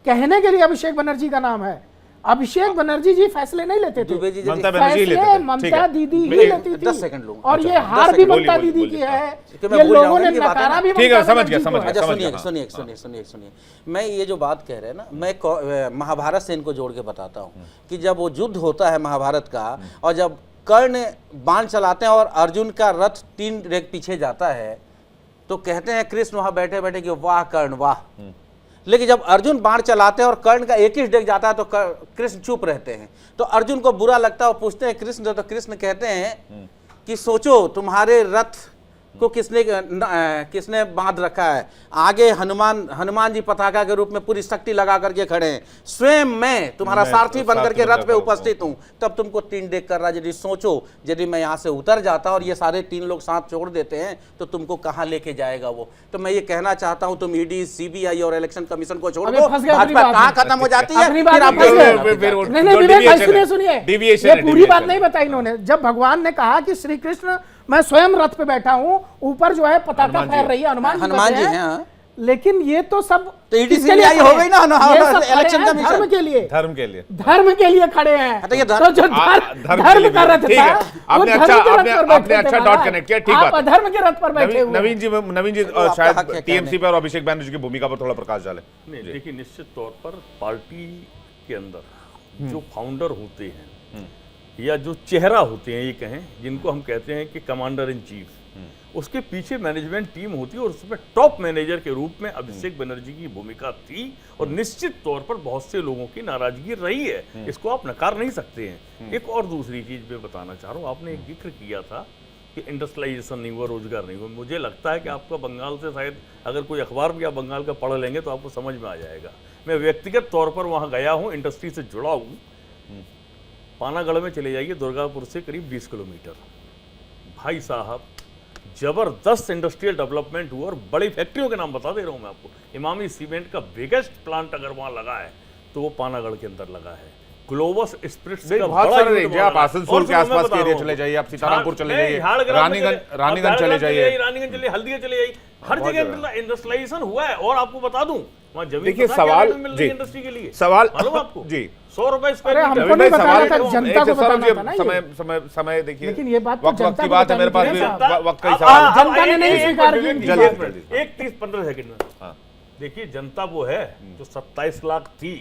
कहने के लिए अभिषेक बनर्जी का नाम है, अभिषेक बनर्जी जी फैसले नहीं लेते थे, फैसले ममता दीदी ही लेती थी। 10 सेकंड लूंगा और ये हार भी ममता दीदी की है, ये लोगों ने नकारा भी। ठीक है, समझ गया। सुनिए, मैं ये जो बात कह रहे हैं ना, मैं महाभारत से इनको जोड़ के बताता हूँ कि जब वो युद्ध होता है महाभारत का, और जब कर्ण बाण चलाते हैं और अर्जुन का रथ 3 रेख पीछे जाता है, तो कहते हैं कृष्ण वहां बैठे बैठे कि वाह कर्ण वाह, लेकिन जब अर्जुन बाण चलाते हैं और कर्ण का एक ही डेग जाता है तो कृष्ण चुप रहते हैं। तो अर्जुन को बुरा लगता है और पूछते हैं कृष्ण, तो कृष्ण कहते हैं कि सोचो तुम्हारे रथ को किसने बांध रखा है, आगे हनुमान जी पताका के रूप में पूरी शक्ति लगा करके खड़े हैं, स्वयं मैं तुम्हारा सारथी बन करके रथ पे उपस्थित हूं, तब तुमको 3 डेग कर रहा है। यदि सोचो यदि मैं यहाँ से उतर जाता और ये सारे 3 लोग साथ छोड़ देते हैं तो तुमको कहाँ लेके जाएगा वो। तो मैं ये कहना चाहता हूं तुम ईडी, सीबीआई और इलेक्शन कमीशन को छोड़ दो, भाजपा कहाँ खत्म हो जाती है। सुनिए, ये पूरी बात नहीं बताई इन्होंने। जब भगवान ने कहा कि श्री कृष्ण मैं स्वयं रथ पे बैठा हूं, ऊपर जो है पताका फहर रही है, हनुमान जी हैं, लेकिन ये तो सब तो ईडीसीबीआई हो गई ना इलेक्शन कमीशन, धर्म के लिए खड़े हैं। तो ये तो जो धर्म का रथ था, आपने अच्छा डॉट कनेक्ट किया, ठीक बात। धर्म के रथ पर बैठे हुए। नवीन जी शायद टीएमसी पर और अभिषेक बैनर्जी की भूमिका पर थोड़ा प्रकाश डालें। नहीं, देखिए निश्चित तौर पर पार्टी के अंदर जो फाउंडर होते हैं या जो चेहरा होते हैं, ये कहें जिनको हम कहते हैं कि कमांडर इन चीफ, उसके पीछे मैनेजमेंट टीम होती है और उसमें टॉप मैनेजर के रूप में अभिषेक बनर्जी की भूमिका थी और निश्चित तौर पर बहुत से लोगों की नाराजगी रही है, इसको आप नकार नहीं सकते हैं। एक और दूसरी चीज मैं बताना चाह रहा हूँ, आपने एक जिक्र किया था कि इंडस्ट्रियलाइजेशन नहीं हुआ, रोजगार नहीं हुआ। मुझे लगता है कि आपका बंगाल से शायद अगर कोई अखबार भी आप बंगाल का पढ़ लेंगे तो आपको समझ में आ जाएगा। मैं व्यक्तिगत तौर पर वहाँ गया हूँ, इंडस्ट्री से जुड़ा हूँ। पानागढ़ में चले जाइए, दुर्गापुर से करीब 20 किलोमीटर, भाई साहब जबरदस्त इंडस्ट्रियल डेवलपमेंट हुआ और बड़ी फैक्ट्रियों के नाम बता दे रहा हूं मैं आपको। इमामी सीमेंट का बिगेस्ट प्लांट अगर वहां लगा है तो वो पानागढ़ के अंदर लगा है। ग्लोबस स्पिरिट्स का बहुत बड़ा सारे यूनिट आप आसनसोल के आसपास के एरिया चले जाइए, आप सीतारामपुर चले जाइए, रानीगंज चले जाइए, हल्दिया चले जाइए, हर जगह इंडस्ट्रियलाइजेशन हुआ है। और आपको बता दूं वहां जमीन देखिए सवाल जी इंडस्ट्री के लिए सवाल मालूम आपको जी 100 रुपए हमको नहीं बताना था, जनता को बताना था ना ये। समय देखिए, लेकिन ये बात तो वक्त जनता की को बात है, मेरे पास बतानी भी थी ना। वक्त का ही सवाल है। जनता ने नहीं स्वीकार की। एक 30-15 सेकंड में देखिए, जनता वो है जो 27 लाख थी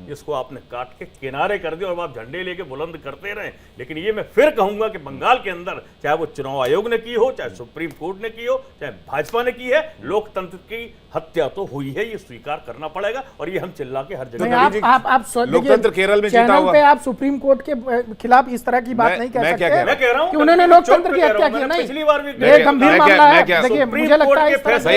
जिसको आपने काट के किनारे कर दिया और आप झंडे लेके बुलंद करते रहे। लेकिन ये मैं फिर कहूंगा कि बंगाल के अंदर चाहे वो चुनाव आयोग ने की हो, चाहे सुप्रीम कोर्ट ने की हो, चाहे भाजपा ने की है, लोकतंत्र की हत्या तो हुई है, ये स्वीकार करना पड़ेगा। और ये हम चिल्ला के हर जगह आप लोकतंत्र केरल में जीता हुआ, पे आप सुप्रीम कोर्ट के खिलाफ इस तरह की बात नहीं कह सकते। मैं कह रहा हूं कि उन्होंने लोकतंत्र की हत्या की। नहीं, पिछली बार भी ये गंभीर मामला है। देखिए मुझे लगता है इस तरह से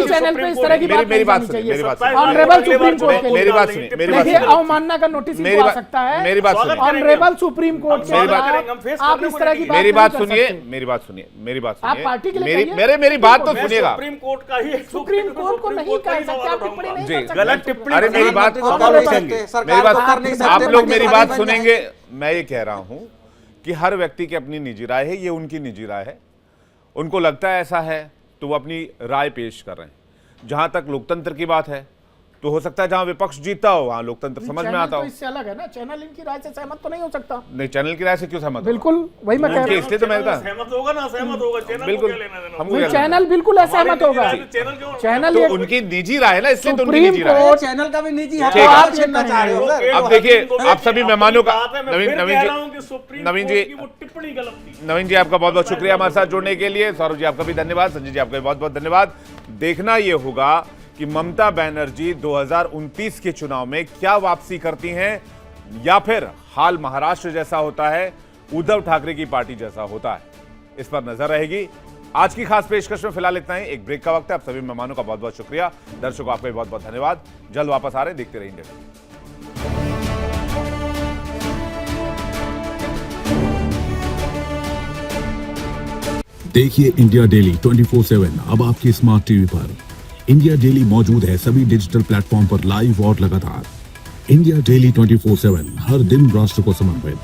चैनल पे इस तरह की बात नहीं करनी चाहिए। ऑनरेबल सुप्रीम कोर्ट मेरी बात सुनिए, देखिए अवमानना का नोटिस आ सकता है। मेरी बात सुनिए, ऑनरेबल सुप्रीम कोर्ट से आप इस तरह की बात मेरी बात सुनिए, मेरी बात सुनिए, मेरी बात आप पार्टी के लिए मेरी बात तो सुनिएगा। सुप्रीम कोर्ट का ही सुप्रीम कोर्ट को नहीं कह सकते, आप टिप्पणी नहीं कर सकते। गलत टिप्पणी, अरे मेरी बात आप लोग मेरी बात सुनेंगे। मैं ये कह रहा हूं कि हर व्यक्ति की अपनी निजी राय है, ये उनकी निजी राय है, उनको लगता है ऐसा है तो वो अपनी राय पेश कर रहे हैं। जहां तक लोकतंत्र की बात है तो हो सकता है जहां विपक्ष जीता हो वहां लोकतंत्र समझ में आता हो। तो इससे अलग है ना, चैनल इनकी राय से सहमत तो नहीं हो सकता। नहीं, चैनल की राय से क्यों सहमत? बिल्कुल वही मैं कह रहा हूं, इसलिए तो मैं सहमत होगा ना, सहमत होगा चैनल, बिल्कुल चैनल बिल्कुल असहमत होगा। चैनल तो उनकी निजी राय है ना, इसलिए तो उनकी निजी राय है। चैनल का भी निजी है, ठीक है। आप छीनना चाह रहे हो। अब देखिए, आप सभी मेहमानों का नवीन जी आपका बहुत बहुत शुक्रिया हमारे साथ जुड़ने के लिए। सौरभ जी आपका भी धन्यवाद, संजय जी आपका भी बहुत बहुत धन्यवाद। देखना यह होगा कि ममता बनर्जी 2029 के चुनाव में क्या वापसी करती हैं या फिर हाल महाराष्ट्र जैसा होता है, उद्धव ठाकरे की पार्टी जैसा होता है। इस पर नजर रहेगी। आज की खास पेशकश में फिलहाल इतना ही। एक ब्रेक का वक्त है। आप सभी मेहमानों का बहुत बहुत शुक्रिया। दर्शकों आपका भी बहुत बहुत धन्यवाद। जल्द वापस आ रहे हैं, देखते रहेंगे। देखिए इंडिया डेली 24/7 अब आपकी स्मार्ट टीवी पर। इंडिया डेली मौजूद है सभी डिजिटल प्लेटफॉर्म पर लाइव और लगातार। इंडिया डेली 24/7 हर दिन राष्ट्र को समर्पित।